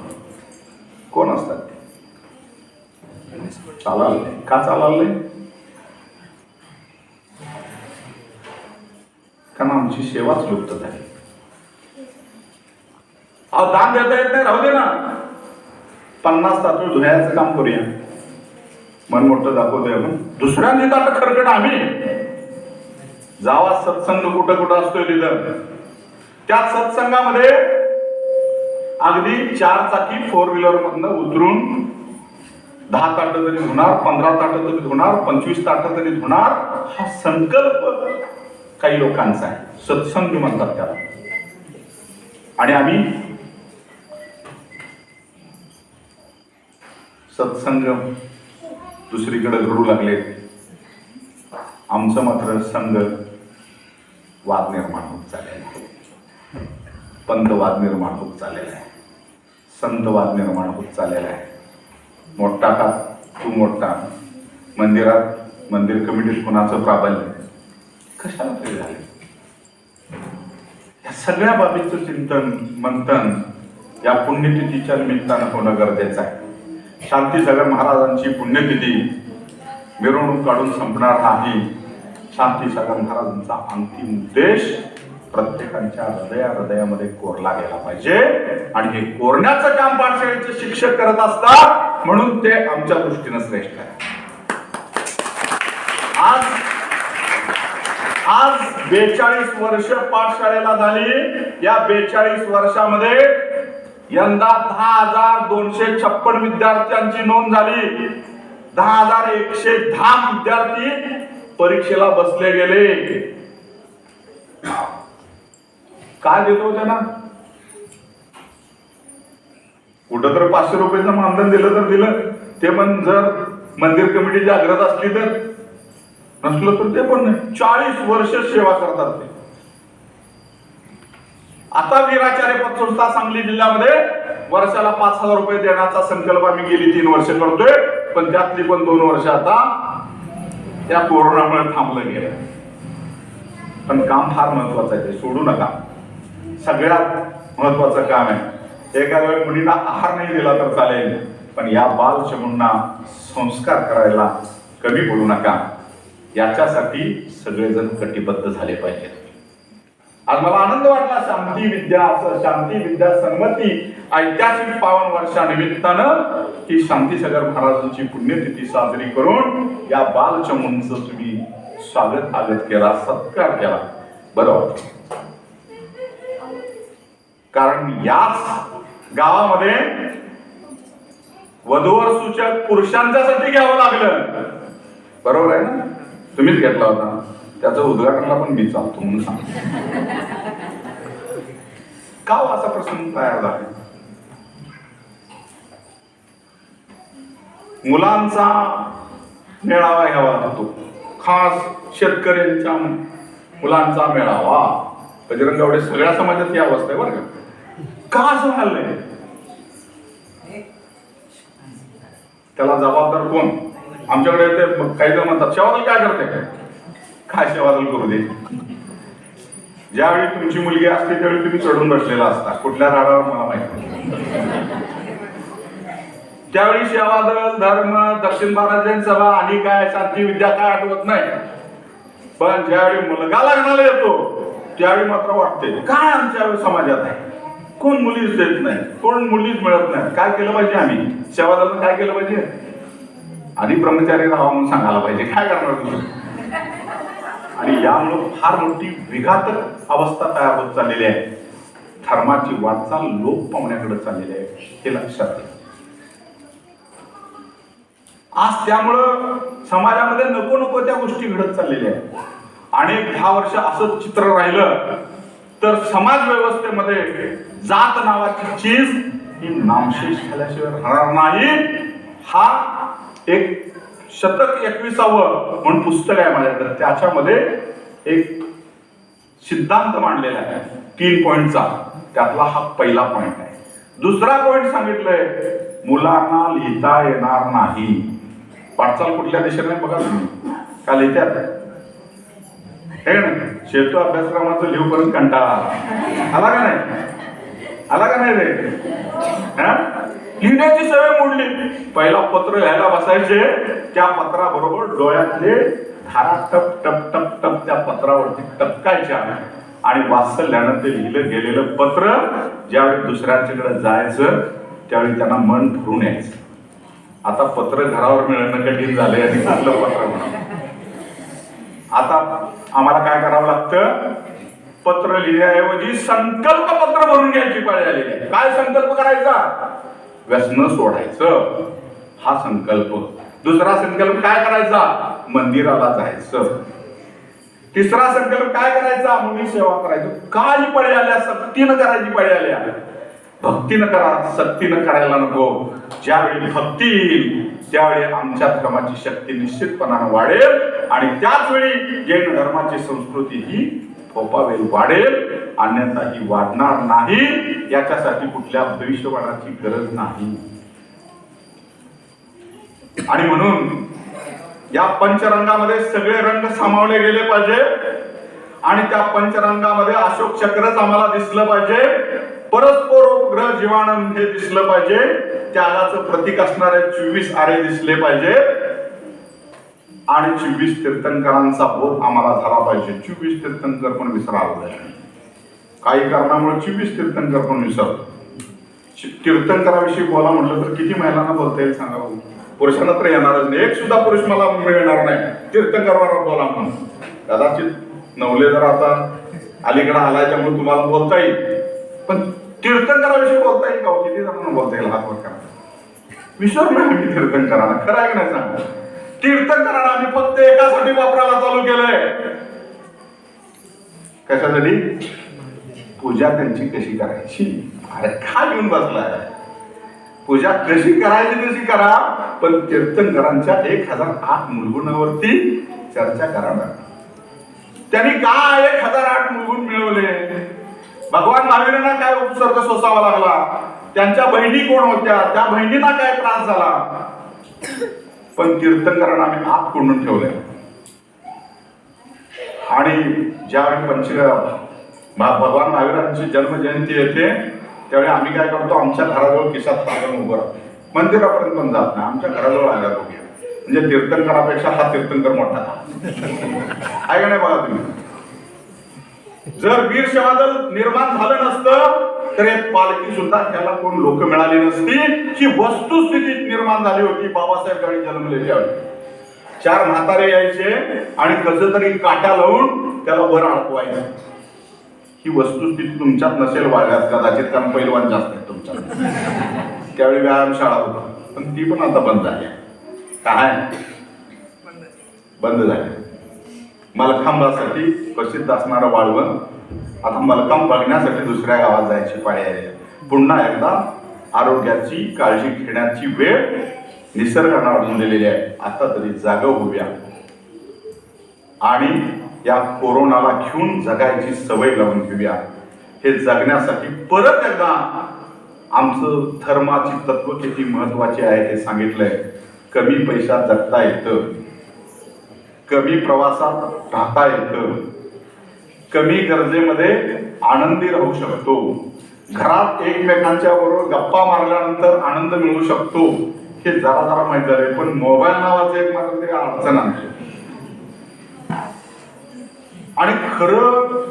कोण असतात? चालाल का? चालाल नाही कारण आमची सेवाच लुप्त झाली. दान देता येत नाही, राहू दे ना. 50 तांदूळ धुयाचं काम करूया, मन मोठं दाखवतोय आपण. दुसऱ्यांनी तर आता खरकट आम्ही जावा सत्संग कुठं कुठं असतोय तिथं. त्या सत्संगामध्ये अगदी 4 चाकी 4 व्हीलर मधनं उतरून 10 ताटं तरी धुणार, 15 ताटं तरी धुणार, 25 ताटं तरी धुणार. हा संकल्प काही लोकांचा आहे, सत्संग म्हणतात त्याला. आणि आम्ही सत्संग दुसरीकडे घडू लागले. आमचं मात्र संघ वाद निर्माण होत चाललेला आहे, पंतवाद निर्माण होत चाललेला आहे, संतवाद निर्माण होत चाललेला आहे. मोठा का तू मोठा, मंदिरात मंदिर कमिटीत कोणाचं प्राबल्य, कशाला तरी झाले. या सगळ्या बाबीचं चिंतन मंथन या पुण्यतिथीच्या निमित्तानं होणं गरजेचं आहे. शांतीसागर महाराजांची पुण्यतिथी मिरवणूक काढून संपणार नाही. शांतीसागर महाराजांचा अंतिम उद्देश प्रत्येकाच्या हृदयामध्ये कोरला गेला पाहिजे. आणि हे कोरण्याचं काम पाठशाळेचे शिक्षक करत असतात, म्हणून ते आमच्या दृष्टीनं श्रेष्ठ आहे. आज 42 वर्ष पाठशाळेला झाली. या 42 वर्षामध्ये यंदा 10,256 विद्यार्थ्यांची नोंद झाली. 10,110 विद्यार्थी परीक्षेला बसले गेले. काय देतो त्यांना? कुठं तर 500 रुपयाचं मानधन दिलं तर दिलं, ते पण जर मंदिर कमिटीची अग्रता असली तर, नसलं तर ते पण नाही. 40 वर्ष सेवा करतात ते. आता वीराचार्य पतसंस्था सांगली जिल्ह्यामध्ये वर्षाला 5,000 रुपये देण्याचा संकल्प आम्ही गेली 3 वर्ष करतोय, पण त्यातली पण 2 वर्ष आता त्या कोरोनामुळे थांबलं गेलं. पण काम फार महत्वाचं आहे, ते सोडू नका. सगळ्यात महत्वाचं काम आहे. एखाद्या वेळी मुलींना आहार नाही दिला तर चालेल, पण या बालचमूंना संस्कार करायला कमी पडू नका. याच्यासाठी सगळेजण कटिबद्ध झाले पाहिजेत. आज मला आनंद वाटला, शांती विद्या सन्मती ऐतिहासिक पावन वर्षानिमित्तानं ही शांतीसागर महाराजांची पुण्यतिथी साजरी करून या बालचमूंचं तुम्ही स्वागत केला, सत्कार केला, बरं वाटलं. कारण याच गावामध्ये वधूवर सूचक पुरुषांच्यासाठी घ्यावं लागलं, बरोबर आहे ना? तुम्हीच घेतला होता, त्याचं उद्घाटनला पण मी चालतो म्हणून सांगतो. का असा प्रसंग तयार झाला? मुलांचा मेळावा घ्यावा लागतो, खास शेतकऱ्यांच्या मुलांचा मेळावा. बजरंग गावडे सगळ्या समाजात ही अवस्था आहे बरं का असं झालंय? त्याला जबाबदार कोण? आमच्याकडे ते काही जण म्हणतात शेवादल काय करते, काय शेवादल करू दे. ज्यावेळी तुमची मुलगी असते त्यावेळी तुम्ही चढून बसलेला असता कुठल्या झाडावर मला माहिती. त्यावेळी शेवादल, धर्म, दक्षिण भारत जैन सभा आणि काय शांती विद्या काय आठवत नाही. पण ज्यावेळी मुलगा लग्नाला येतो त्यावेळी मात्र वाटते काय आमच्या समाजात आहे, कोण मुलीच देत नाही, कोण मुलीच मिळत नाही. काय केलं पाहिजे आम्ही? शेवादलनं काय केलं पाहिजे? आधी ब्रह्मचारी राहावं म्हणून सांगायला पाहिजे. काय करणार तुम्ही? आणि यामुळे फार मोठी विघातक अवस्था तयार होत चाललेली आहे. धर्माची वाटचाल लोप पावण्याकडे चाललेली आहे, हे लक्षात घ्या. आज त्यामुळं समाजामध्ये नको नको त्या गोष्टी घडत चाललेल्या आहेत. आणि 10 वर्ष असं चित्र राहिलं तर समाज व्यवस्थेमध्ये जात नावाची चीज ही नामशेष झाल्याशिवाय राहणार नाही. हा एक शतक 21व म्हणून पुस्तक आहे माझ्याकडे, त्याच्यामध्ये एक सिद्धांत मांडलेला आहे 3 पॉइंटचा. त्यातला हा पहिला पॉइंट आहे. दुसरा पॉइंट सांगितलंय, मुलांना लिहिता येणार नाही. वाटचाल कुठल्या देशात नाही बघा तुम्ही, का लिहित्यात हे का नाही? शेतू अभ्यासक्रमाचं लिहूपर्यंत कंटाळा आला का नाही? आला का नाही रे? लिहिण्याची सवय मोडली. पहिला पत्र लिहायला बसायचे, त्या पत्राबरोबर डोळ्यातले धारा टप टप टप टप त्या पत्रावरती टपकायच्या आणि वात्सल्यानं ते लिहिलं गेलेलं पत्र ज्यावेळी दुसऱ्यांच्याकडे जायचं त्यावेळी त्यांना मन भरून यायचं. आता पत्र घरावर मिळणं कठीण झालंय आणि चांगलं पत्र म्हणून आता आम्हाला काय करावं लागतं? पत्र लिहिण्याऐवजी संकल्प पत्र भरून घ्यायची पाळी आलेली आहे. काय संकल्प करायचा? व्यसन सोडायचं, हा संकल्प. दुसरा संकल्प काय करायचा? मंदिराला जायचं. तिसरा संकल्प काय करायचा? मुली सेवा करायचं. काही पाळी आल्या, सक्तीनं करायची पाळी आल्या. भक्तीनं करा, सक्तीनं करायला नको. ज्यावेळी भक्ती येईल त्यावेळी आमच्या धर्माची शक्ती निश्चितपणाने वाढेल आणि त्याच वेळी जैन धर्माची संस्कृती ही फोपावेल, वाढेल, अन्यथा ही वाढणार नाही. याच्यासाठी कुठल्या भविष्यवाणाची गरज नाही. आणि म्हणून या पंचरंगामध्ये सगळे रंग सामावले गेले पाहिजे आणि त्या पंचरंगामध्ये अशोक चक्रच आम्हाला दिसलं पाहिजे. परस्परोपग्रह जीवाणू हे दिसलं पाहिजे. त्यागाचं प्रतीक असणारे 24 आरे दिसले पाहिजे आणि 24 तीर्थंकरांचा बोध आम्हाला झाला पाहिजे. 24 तीर्थंकर पण विसरावं, काही कारणामुळे 24 तीर्थंकर पण विसरतो. तीर्थंकराविषयी बोला म्हटलं तर किती महिलांना बोलता येईल सांगा? पुरुषांना तर येणारच नाही. एक सुद्धा पुरुष मला मिळणार नाही तीर्थंकरावर बोला म्हणून. कदाचित नवले जर आता अलीकडे आलाय त्यामुळे तुम्हाला बोलता येईल, पण तीर्थंकराविषयी बोलता येईल का? किती जणांना बोलता येईल? हात वर करा. विसरलो आम्ही तीर्थंकरांना. खरं आहे का नाही सांगा? तीर्थंकरांना आम्ही फक्त एकासाठी वापरायला चालू केलंय. कशासाठी? पूजा त्यांची कशी करायची. अरे काय घेऊन बसलाय? पूजा कशी करायची तशी करा, पण तीर्थंकरांच्या 1008 मूलगुणावरती चर्चा करा ना. त्यांनी काय 1008 मूलगुण मिळवले? भगवान महावीरांना काय उपसर्ग सोसावा लागला? त्यांच्या बहिणी कोण होत्या, त्या बहिणींना काय त्रास झाला, पण तीर्थंकरांना आम्ही आत कोंडून ठेवलंय. आणि ज्यावेळी भगवान महावीरांची जन्मजयंती येते त्यावेळी आम्ही काय करतो, आमच्या घराजवळ खिशात पाठवून उभं राहतो. मंदिरापर्यंत पण जात नाही, आमच्या घराजवळ आल्या बघूया. म्हणजे तीर्थंकरापेक्षा हा तीर्थंकर मोठा आहे का नाही बघा तुम्ही. जर वीर सेवादल निर्माण झालं नसतं तर एक पालखी सुद्धा त्याला कोण लोक मिळाली नसती. ही वस्तुस्थिती निर्माण झाली होती बाबासाहेब ज्यावेळी जन्मले त्यावेळी. 4 म्हातारे यायचे आणि कसं तरी काट्या लावून त्याला वर अडकवायचं. ही वस्तुस्थिती तुमच्यात नसेल वाढल्यात कदाचित, कारण पैलवान जास्त आहेत तुमच्यात. त्यावेळी व्यायामशाळा होता, पण ती पण आता बंद झाली. काय बंद झाली. मलखांबासाठी प्रसिद्ध असणारं वाळवण आता मलखांब बघण्यासाठी दुसऱ्या गावात जायची पाळी आहे. पुन्हा एकदा आरोग्याची काळजी घेण्याची वेळ निसर्गाने आणून दिलेली आहे. आता तरी जागा होऊया आणि या कोरोनाला घेऊन जगायची सवय लावून घेऊया. हे जगण्यासाठी परत एकदा आमचं धर्माची तत्व किती महत्वाची आहे हे सांगितलंय. कमी पैशात जगता येतं, कमी प्रवासात राहता येतं, कमी गरजेमध्ये आनंदी राहू शकतो, घरात एकमेकांच्या बरोबर गप्पा मारल्यानंतर आनंद मिळू शकतो. हे जरा जरा माहित झाले, पण मोबाईल नावाचं एक मात्र तरी अडचण आणते. आणि खरं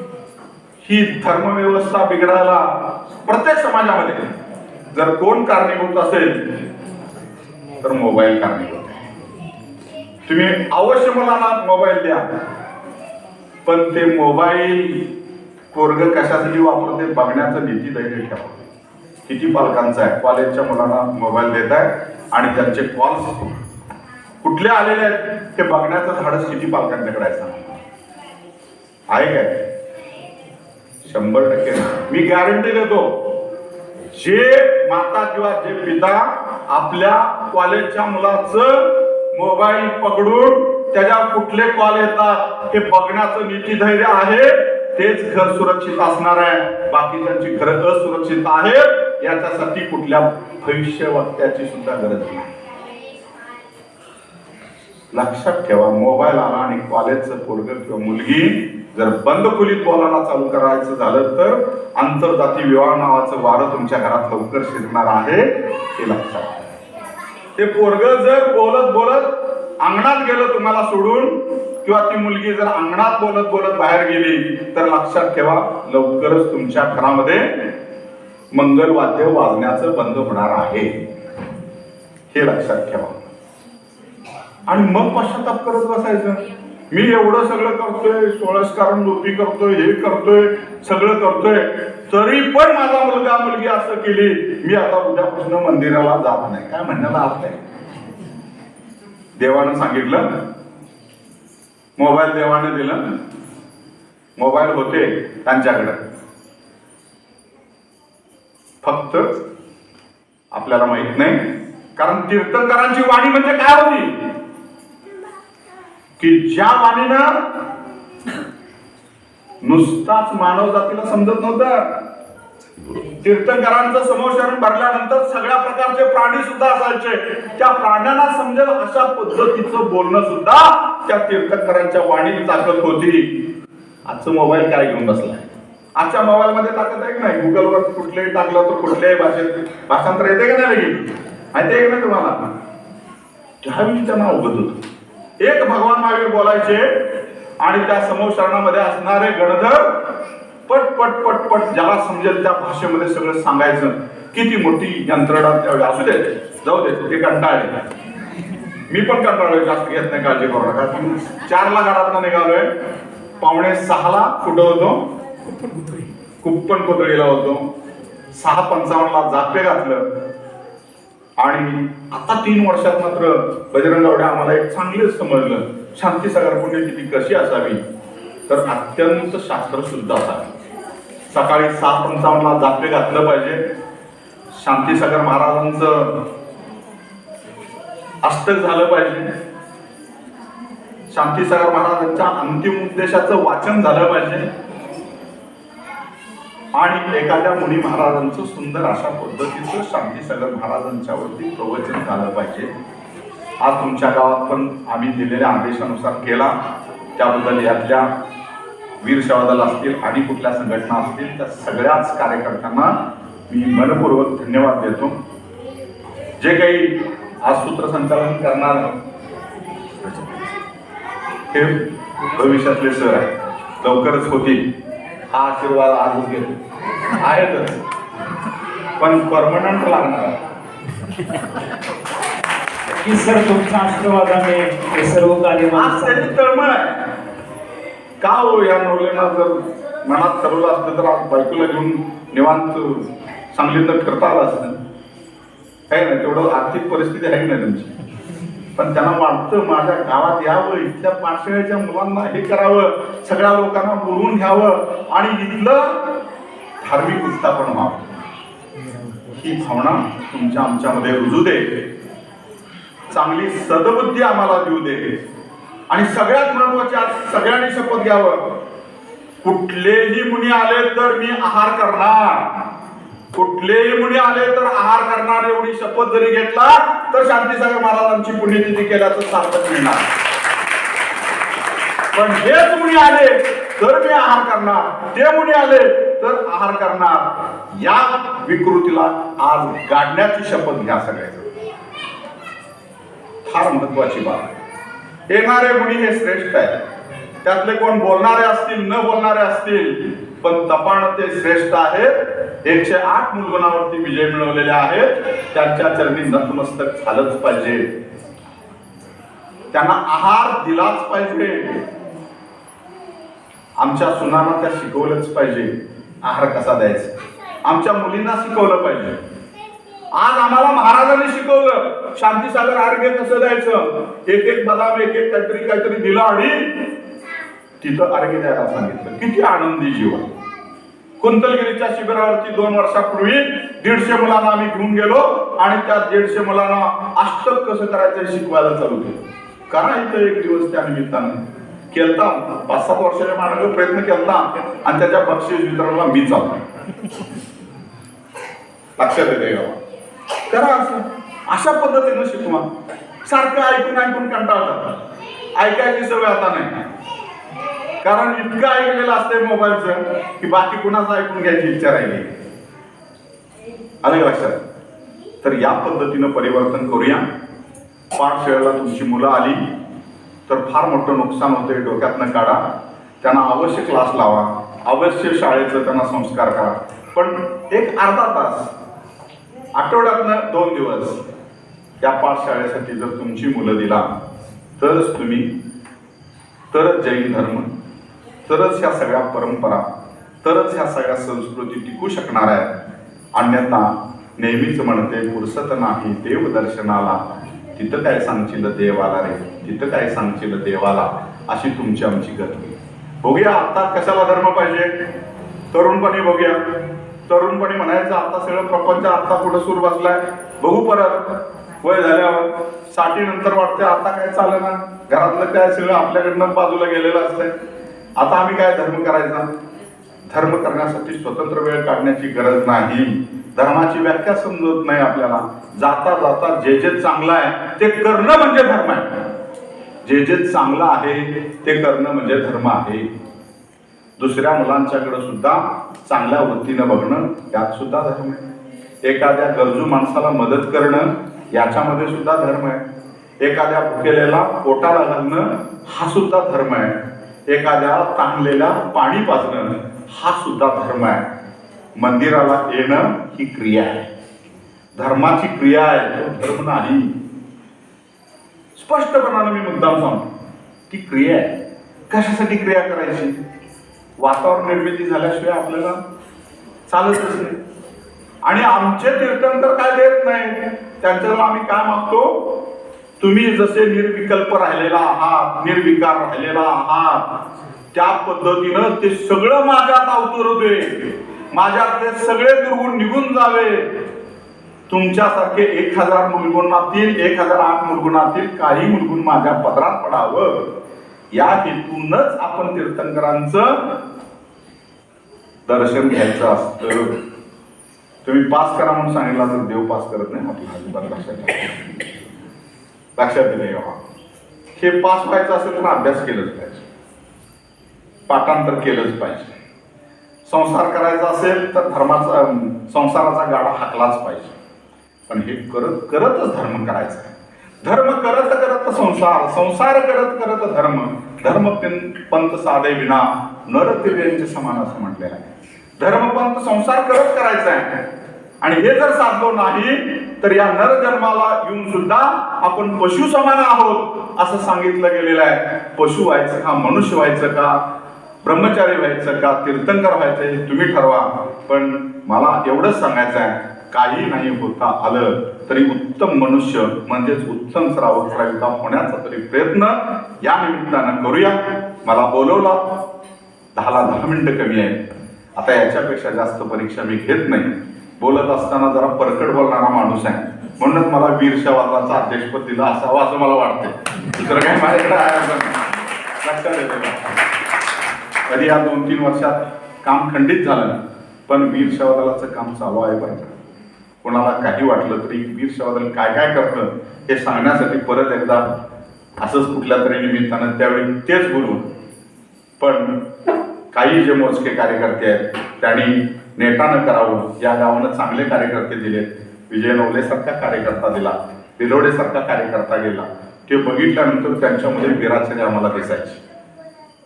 ही धर्मव्यवस्था बिघडायला प्रत्येक समाजामध्ये जर कोण कारणीभूत असेल तर मोबाईल कारणीभूत आहे. तुम्ही अवश्य मला ना मोबाईल द्या, पण ते मोबाईल पोरग कशासाठी वापरते बघण्याचं भीती धैर्य ठेवा. किती पालकांचं आहे, कॉलेजच्या मुलांना मोबाईल देत आहे आणि त्यांचे कॉल्स कुठले आलेले आहेत ते बघण्याचं धाडस किती पालकांच्याकडे आहे काय? 100% मी गॅरंटी देतो. जे माता किंवा जे पिता आपल्या कॉलेजच्या मुलाचं मोबाईल पकडून त्याच्या कुठले कॉल येतात हे बघण्याचं नीती धैर्य आहे, तेच घर सुरक्षित असणार आहे. बाकीच्यांची घरं असुरक्षित आहेत याच्यासाठी कुठल्या भविष्यवक्त्याची सुद्धा गरज नाही. लक्षात ठेवा, मोबाईल आला आणि कॉलेजचं पोरग किंवा मुलगी जर बंद खोलीत बोलायला चालू करायचं झालं तर आंतरजाती विवाह नावाचं वारं तुमच्या घरात लवकर शिरणार आहे हे लक्षात ठेवा. ते पोरग जर बोलत बोलत अंगणात गेलं तुम्हाला सोडून, किंवा ती मुलगी जर अंगणात बोलत बोलत बाहेर गेली तर लक्षात ठेवा लवकरच तुमच्या घरामध्ये मंगलवाद्य वाजण्याचं बंद होणार आहे. हे लक्षात ठेवा. आणि मग पश्चाताप करत बसायचं, मी एवढं सगळं करतोय, सोळसकारण लोपी करतोय, हे करतोय, सगळं करतोय, तरी पण माझा मुलगा मुलगी असं केली, मी आता उद्यापासून मंदिराला जात नाही. काय म्हणण्याला अर्थ आहे? देवानं सांगितलं, मोबाईल देवाने दिलं, मोबाईल होते त्यांच्याकडे, फक्त आपल्याला माहित नाही. कारण तीर्थंकरांची वाणी म्हणजे काय होती की ज्या वाणीनं नुसताच मानव जातीला समजत नव्हतं. तीर्थंकरांचं समोशरण भरल्यानंतर सगळ्या प्रकारचे प्राणी सुद्धा असायचे. त्या प्राण्यांना समजेल अशा पद्धतीचं बोलणं सुद्धा त्या तीर्थंकरांच्या वाणीत ताकद होती. आजचं मोबाईल काय घेऊन बसलाय? आजच्या मोबाईल मध्ये ताकद आहे की नाही? गुगलवर कुठलेही टाकलं तर कुठल्याही भाषेत भाषांतर येते का नाही? लगेच माहिती आहे की नाही तुम्हाला? त्यावेळी त्यांना अवगत होतं. एक भगवान महावीर बोलायचे आणि त्या समोशरणामध्ये असणारे गणधर पट पट पट पट ज्याला समजेल त्या भाषेमध्ये सगळं सांगायचं. किती मोठी यंत्रणा त्यावेळी असू दे, जाऊ दे, ते कंटाळले. मी पण कंटाळलोय, जास्त घेत नाही, काळजी करू नका. 4ला घरातनं निघालोय, 5:45ला कुठं होतो? कुप्पण कोथळीला होतो. 6:55ला जापे घातलं. आणि आता 3 वर्षात मात्र बजरंगवड्या आम्हाला एक चांगलेच समजलं, शांतीसागर पुण्य किती कशी असावी तर अत्यंत शास्त्रशुद्ध असावी. सकाळी 6:55ला जापे घातलं पाहिजे. शांतीसागर महाराजांचं अष्टक झालं पाहिजे. शांतीसागर महाराजांच्या अंतिम उपदेशाचं वाचन झालं पाहिजे. आणि एखाद्या मुनी महाराजांचं सुंदर अशा पद्धतीचं शांतीसागर महाराजांच्या वरती प्रवचन झालं पाहिजे. आज तुमच्या गावात पण आम्ही दिलेल्या आदेशानुसार केला. त्याबद्दल यातल्या वीर सेवा दल असतील आणि कुठल्या संघटना असतील त्या सगळ्याच कार्यकर्त्यांना मी मनपूर्वक धन्यवाद देतो. जे काही आज सूत्रसंचालन करणार हे भविष्यातले सर आहे, लवकरच होतील. हा आशीर्वाद आजच घेतो आहेतच, पण परमनंट लागणार की सर तुमच्या आशीर्वादाने हे सर्व कार्य आज त्याची तळमळ आहे. का हो या नवलेला जर मनात ठरवलं असतं तर आज बायकोला घेऊन निवांत सांगलीत फिरता आलं असतं. काही नाही, तेवढं आर्थिक परिस्थिती आहे ना त्यांची, पण त्यांना वाटतं माझ्या गावात यावं, इथल्या पाठशाळेच्या मुलांना हे करावं, सगळ्या लोकांना बोलवून घ्यावं आणि इथलं धार्मिक उत्थापन व्हावं. ही भावना तुमच्या आमच्यामध्ये रुजू दे, चांगली सद्बुद्धी आम्हाला देऊ दे. आणि सगळ्यात महत्वाचे आज सगळ्यांनी शपथ घ्यावं, कुठलेही मुनी आले तर मी आहार करणार, कुठलेही मुनी आले तर आहार करणार, एवढी शपथ जरी घेतला तर शांतीसागर महाराजांची पुण्यतिथी केल्याचं सार्थक मिळणार. पण हेच मुनी आले तर मी आहार करणार, ते मुनी आले तर आहार करणार, या विकृतीला आज गाडण्याची शपथ घ्या सगळ्यांनी. फार महत्वाची बाब आहे. येणारे मुनी हे श्रेष्ठ आहे, त्यातले कोण बोलणारे असतील न बोलणारे असतील, पण तपान ते श्रेष्ठ आहेत. 108 मूलगुणावरती विजय मिळवलेले आहेत. त्यांच्या चरणी नतमस्तक झालंच पाहिजे, त्यांना आहार दिलाच पाहिजे. आमच्या सुनांना त्या शिकवलंच पाहिजे आहार कसा द्यायचा, आमच्या मुलींना शिकवलं पाहिजे. आज आम्हाला महाराजांनी शिकवलं शांतीसागर अर्घ्य कसं द्यायचं. एक एक बदाम एक एक काहीतरी दिलं आणि तिथं अर्घ्य द्यायला सांगितलं. किती आनंदी जीवन. कुंतलगिरीच्या शिबिरावरती 2 वर्षापूर्वी 150 मुलांना आम्ही घेऊन गेलो आणि त्या 150 मुलांना अष्टक कसं करायचं शिकवायला चालू केलं. करा इथं एक दिवस त्या निमित्तानं केलता. 5-7 वर्षाच्या मागे प्रयत्न केलता आणि त्याच्या बक्षीस वितरणाला मी चालतो. लक्षात येते गावा, करा असं, अशा पद्धतीनं शिकवा. सारखं ऐकून कंटाळतात, ऐकायची सवय आता नाही. कारण इतकं ऐकलेलं असतंय मोबाईलचं की बाकी कुणाचं ऐकून घ्यायची इच्छा राहिली. आलं लक्षात. तर या पद्धतीनं परिवर्तन करूया. पाठशाळेला तुमची मुलं आली तर फार मोठं नुकसान होतंय, डोक्यातनं काढा. त्यांना अवश्य क्लास लावा, अवश्य शाळेचं त्यांना संस्कार करा. पण एक अर्धा तास आठवड्यातनं 2 दिवस त्या पाठशाळेसाठी जर तुमची मुलं दिला तरच तुम्ही, तरच जैन धर्म, तरच ह्या सगळ्या परंपरा, तरच ह्या सगळ्या संस्कृती टिकू शकणार आहेत. अन्यथा नेहमीच म्हणते फुरसत नाही देव दर्शनाला, तिथं काय सांगशील देवाला रे, तिथं काय सांगशील देवाला, अशी तुमची आमची गती. बघूया आता कशाला धर्म पाहिजे. तरुणपणी बघूया. तरुणपणी म्हणायचं आता सगळं प्रपंच आता पुढे सूर बसलाय, बघू परत वय झाल्यावर. 60 नंतर वाटते आता काय चाललं ना, घरातलं काय सगळं आपल्याकडनं बाजूला गेलेलं असतंय. आता आम्ही काय धर्म करायचा. धर्म करण्यासाठी स्वतंत्र वेळ काढण्याची गरज नाही. धर्माची व्याख्या समजत नाही आपल्याला. जाता जाता जे जे चांगलं आहे ते करणं म्हणजे धर्म आहे. जे जे चांगलं आहे ते करणं म्हणजे धर्म आहे. दुसऱ्या मुलांच्याकडे सुद्धा चांगल्या वृत्तीनं बघणं यात सुद्धा धर्म आहे. एखाद्या गरजू माणसाला मदत करणं याच्यामध्ये सुद्धा धर्म आहे. एखाद्या भुकेलेला पोटाला घालणं हा सुद्धा धर्म आहे. एखाद्या ताणलेल्या पाणी पाजणं हा सुद्धा धर्म आहे. मंदिराला येणं ही क्रिया आहे, धर्माची क्रिया आहे, तो धर्म नाही. स्पष्टपणाने मी मुद्दाम सांगतो की क्रिया आहे. कशासाठी क्रिया करायची. वातावरण निर्मिती झाल्याशिवाय आपल्याला चालतच नाही. आणि आमचे तीर्थंकर काय देत नाही. त्यांच्याला आम्ही काय मागतो, तुम्ही जसे निर्विकल्प राहिलेला आहात, निर्विकार राहिलेला आहात, त्या पद्धतीनं ते सगळं माझ्यात अवतरू दे, माझ्यातले सगळे दुर्गुण निघून जावे. तुमच्यासारखे 1000 मुलगुणातील 1008 मुलगुणातील काही मुलगुण माझ्या पदरात पडावं, या हेतूनच आपण तीर्थंकरांचं दर्शन घ्यायचं असतं. तुम्ही पास करा म्हणून सांगितलं तर देव पास करत नाही आपल्याला, अजिबात लक्षात ठेवा. लक्षात दिले बाबा, हे पास व्हायचं असेल तर अभ्यास केलंच पाहिजे, पाठांतर केलंच पाहिजे. संसार करायचा असेल तर धर्माचा संसाराचा गाडा हाकलाच पाहिजे. पण हे करत करतच धर्म करायचा आहे. धर्म करत करत संसार, संसार करत करत धर्म, धर्म पंथ साधे विना नर दिव्यांचे समान असं म्हटलेलं आहे. धर्मपंथ संसार करत करायचा आहे. आणि हे जर साधलो नाही तर या नर जन्माला येऊन सुद्धा आपण पशु समान आहोत असं सांगितलं गेलेलं आहे. पशु व्हायचं का, मनुष्य व्हायचं का, ब्रह्मचारी व्हायचं का, तीर्थंकर व्हायचं हे तुम्ही ठरवा. पण मला एवढंच सांगायचं आहे, काही नाही होता आलं तरी उत्तम मनुष्य म्हणजेच उत्तम श्रावक श्राविका होण्याचा तरी प्रयत्न या निमित्तानं करूया. मला बोलवला, 10 मिनिटं कमी आहेत. आता याच्यापेक्षा जास्त परीक्षा मी घेत नाही. बोलत असताना जरा परकट बोलणारा माणूस आहे म्हणूनच मला वीर शवादाचं अध्यक्षपद दिलं असावं असं मला वाटतंय. दुसरं काही माझ्याकडे आहे लक्षात येते. कधी या 2-3 वर्षात काम खंडित झालं, पण वीर शवादलाचं काम चालू आहे बरं का. कोणाला काही वाटलं तरी वीर शवादल काय काय करतं हे सांगण्यासाठी परत एकदा असंच कुठल्या तरी निमित्तानं त्यावेळी तेच बोलू. पण काही जे मोजके कार्यकर्ते आहेत त्यांनी नेटानं करावं. या गावानं चांगले कार्यकर्ते दिलेत. विजय नवलेसारखा कार्यकर्ता दिला, बिलोडेसारखा कार्यकर्ता गेला. ते बघितल्यानंतर त्यांच्यामध्ये वीराचे आम्हाला दिसायचे,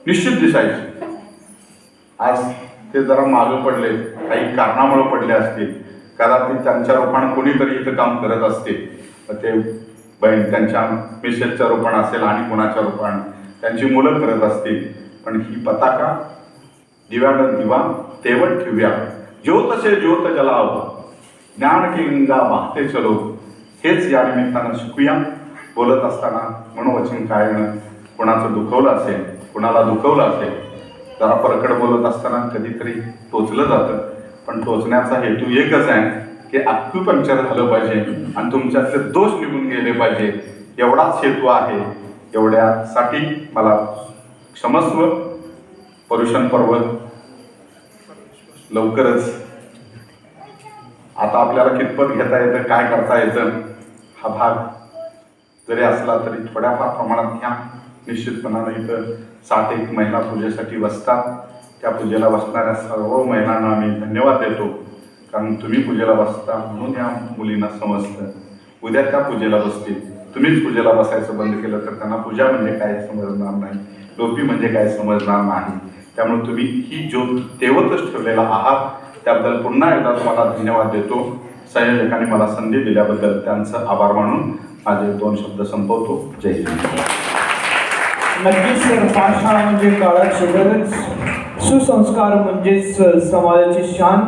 निश्चित दिसायचे. आज ते जरा मागं पडले, काही कारणामुळे पडले असतील. कदाचित त्यांच्या रूपानं कोणीतरी इथं काम करत असते. ते बहीण त्यांच्या मिसेसच्या रूपानं असेल आणि कोणाच्या रूपानं त्यांची मुलं करत असतील. पण ही पताका दिव्यानं दिवा तेवट ठेवूया, ज्योत से ज्योत जलाव, ज्ञान की गंगा वाहते चलो. हेच या निमित्तानं शिकूया. बोलत असताना मनोवचन कायनं कोणाचं दुखवलं असेल, कोणाला दुखवलं असेल, जरा परकड बोलत असताना कधीतरी टोचलं जातं. पण टोचण्याचा हेतू एकच आहे की अक्युपंक्चर झालं पाहिजे आणि तुमच्यातले दोष निघून गेले पाहिजे, एवढाच हेतू आहे. एवढ्यासाठी मला क्षमस्व. पर्युषण पर्व लवकरच. आता आपल्याला कितपत घेता येतं, काय करता येतं, हा भाग जरी असला तरी थोड्याफार प्रमाणात घ्या. निश्चितपणाने इथं 61 महिला पूजेसाठी बसतात. त्या पूजेला बसणाऱ्या सर्व महिलांना आम्ही धन्यवाद देतो, कारण तुम्ही पूजेला बसता म्हणून या मुलींना समजतं. उद्या त्या पूजेला बसतील. तुम्हीच पूजेला बसायचं बंद केलं तर त्यांना पूजा म्हणजे काय समजणार नाही, लोपी म्हणजे काय समजणार नाही. त्यामुळे तुम्ही ही ज्योत तेवतच ठेवलेला आहात. त्याबद्दल पुन्हा एकदा तुम्हाला धन्यवाद देतो. संयोजकांनी मला संधी दिल्याबद्दल त्यांचं आभार मानून माझे 2 शब्द संपवतो. जय हिंद. नक्कीच सर, पाठशाळा म्हणजे काळाची गरज, सुसंस्कार म्हणजेच समाजाची शान.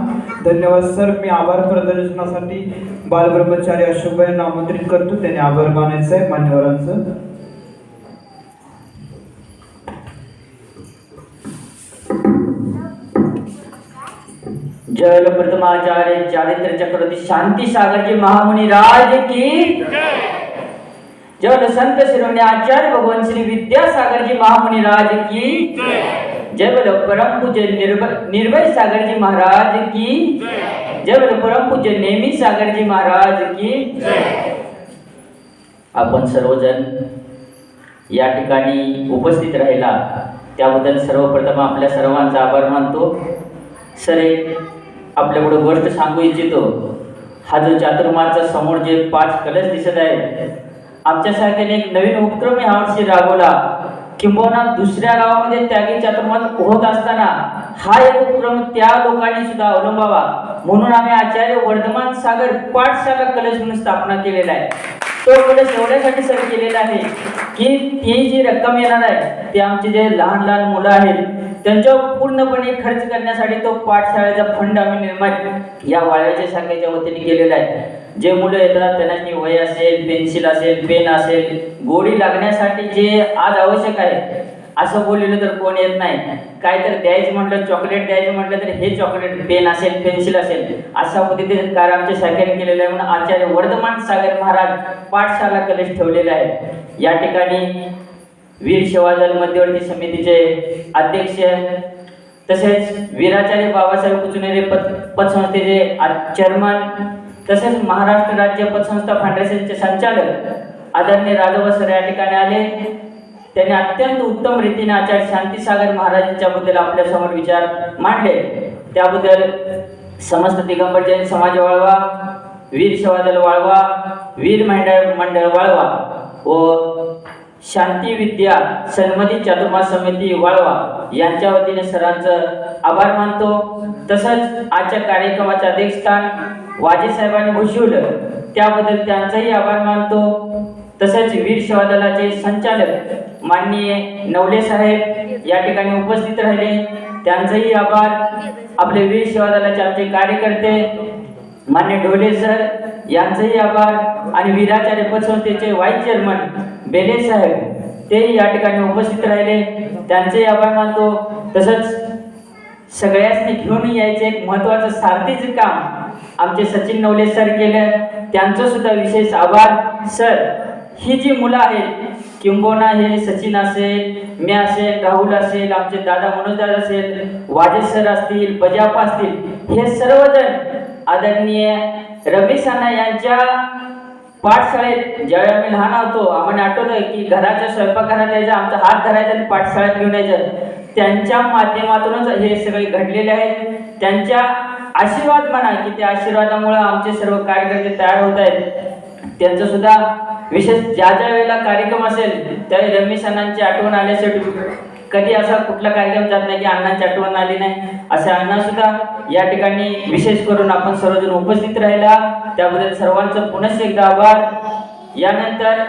धन्यवाद सर. मी आभार प्रदर्शनासाठी बालब्रह्मचारी अशोकभाईंना आमंत्रित करतो. त्यांनी आभार मानायचं आहे मान्यवरांचं. जय प्रथमाचार्य चारित्र चक्रवर्ती शांती सागरजी महामुनि राज की जय संत शिरोमणी आचार्य भगवान श्री विद्यासागर जी महामुनि राज की जय बोलो परम पूज्य निर्भय सागर जी महाराज की जय बोलो परम पूज्य नेमी सागर जी महाराज की. आपण सर्वजण या ठिकाणी उपस्थित राहिला त्याबद्दल सर्वप्रथम आपल्या सर्वांचा आभार मानतो. सर, आपल्यापुढे गोष्ट सांगू इच्छितो. हा जो चातुर्मासचा समोर जे 5 कलश दिसत आहेत, आमच्यासारख्याने एक नवीन उपक्रम यावर्षी राबवला. किंबहुना दुसऱ्या गावामध्ये त्यागी चातुर्मास होत असताना हा एक उपक्रम त्या लोकांनी सुद्धा अवलंबावा म्हणून आम्ही आचार्य वर्धमान सागर पाठशाला कलश म्हणून स्थापना केलेला आहे. तो कलश एवढ्यासाठी सर केलेला आहे की ही जी रक्कम येणार आहे ते आमचे जे लहान लहान मुलं आहेत त्यांच्यावर पूर्णपणे खर्च करण्यासाठी तो पाठशाळेचा फंड आम्ही निर्माण या वाळव्याच्या शाखेच्या वतीने केलेला आहे. जे मुलं येतात त्यांना वही असेल, पेन्सिल असेल, पेन असेल, गोडी लागण्यासाठी जे आज आवश्यक आहे असं बोललेलं तर कोण येत नाही. काय तर द्यायचं म्हटलं, चॉकलेट द्यायचं म्हटलं तर हे चॉकलेट, पेन असेल, पेन्सिल असेल अशा पद्धतीने कार्य आमच्या शाखेने केलेलं आहे. म्हणून आचार्य वर्धमान सागर महाराज पाठशाला कलश ठेवलेला आहे. या ठिकाणी वीर सेवादल मध्यवर्ती समितीचे अध्यक्ष तसेच वीराचार्य बाबासाहेब कुचनेरे पतसंस्थेचे चेअरमन, तसेच महाराष्ट्र राज्य पतसंस्था फाउंडेशनचे संचालक आदरणीय राजोबा सर या ठिकाणी आले. त्यांनी अत्यंत उत्तम रीतीने आचार्य शांतीसागर महाराजांच्या बद्दल आपल्या समोर विचार मांडले. त्याबद्दल समस्त दिगंबर जैन समाज वाळवा, वीर सेवादल वाळवा, वीर मंडळ वाळवा व शांती विद्या सन्मती चातुर्मास समिती वाळवा यांच्या वतीने सरांचं आभार मानतो. तसंच आजच्या कार्यक्रमाचे अध्यक्षस्थान वाजे साहेबांनी भूषवलं त्याबद्दल त्यांचाही आभार मानतो. तसेच वीर सेवा दलाचे संचालक माननीय नवले साहेब या ठिकाणी उपस्थित राहिले, त्यांचाही आभार. आपले वीर सेवा दलाचे आमचे कार्यकर्ते मान्य ढोले सर यांचाही आभार आणि वीराचार्य पतसंस्थेचे व्हाईस चेअरमन बेले साहेब तेही या ठिकाणी उपस्थित राहिले, त्यांचेही आभार मानतो. तसंच सगळ्यांनी घेऊन यायचे एक महत्त्वाचं सारथीचे काम आमचे सचिन नवले सर केलं, त्यांचं सुद्धा विशेष आभार. सर, ही जी मुलं आहेत किंबोना हे सचिन असेल, मी असेल, राहुल असेल, आमचे दादा मनोजदादा असेल, वाजे सर असतील, बजापा असतील, हे सर्वजण आदरणीय रमेश अण्णा यांच्या पाठशाळेत ज्यावेळी आम्ही लहान होतो आम्हाला आठवतं की घराच्या स्वयंपाकघरात यायचं, आमचा हात धरायचा आणि पाठशाळेत घेऊन यायचं. त्यांच्या माध्यमातूनच हे सगळे घडलेले आहेत. त्यांच्या आशीर्वाद म्हणा की त्या आशीर्वादामुळे आमचे सर्व कार्यकर्ते तयार होत आहेत. त्यांचं सुद्धा विशेष ज्या वेळेला कार्यक्रम असेल त्यावेळी रमेश अण्णांची आठवण आल्यासाठी कधी असा कुठला कार्यक्रम जात नाही की अण्णांची आठवण आली नाही. असे अण्णा सुद्धा या ठिकाणी विशेष करून आपण सर्वजण उपस्थित राहिला त्याबद्दल सर्वांचं पुनश्च एकदा आभार. यानंतर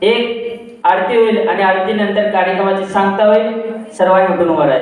एक आरती होईल आणि आरतीनंतर कार्यक्रमाची सांगता होईल. सर्वांनी उठून उभं राहा.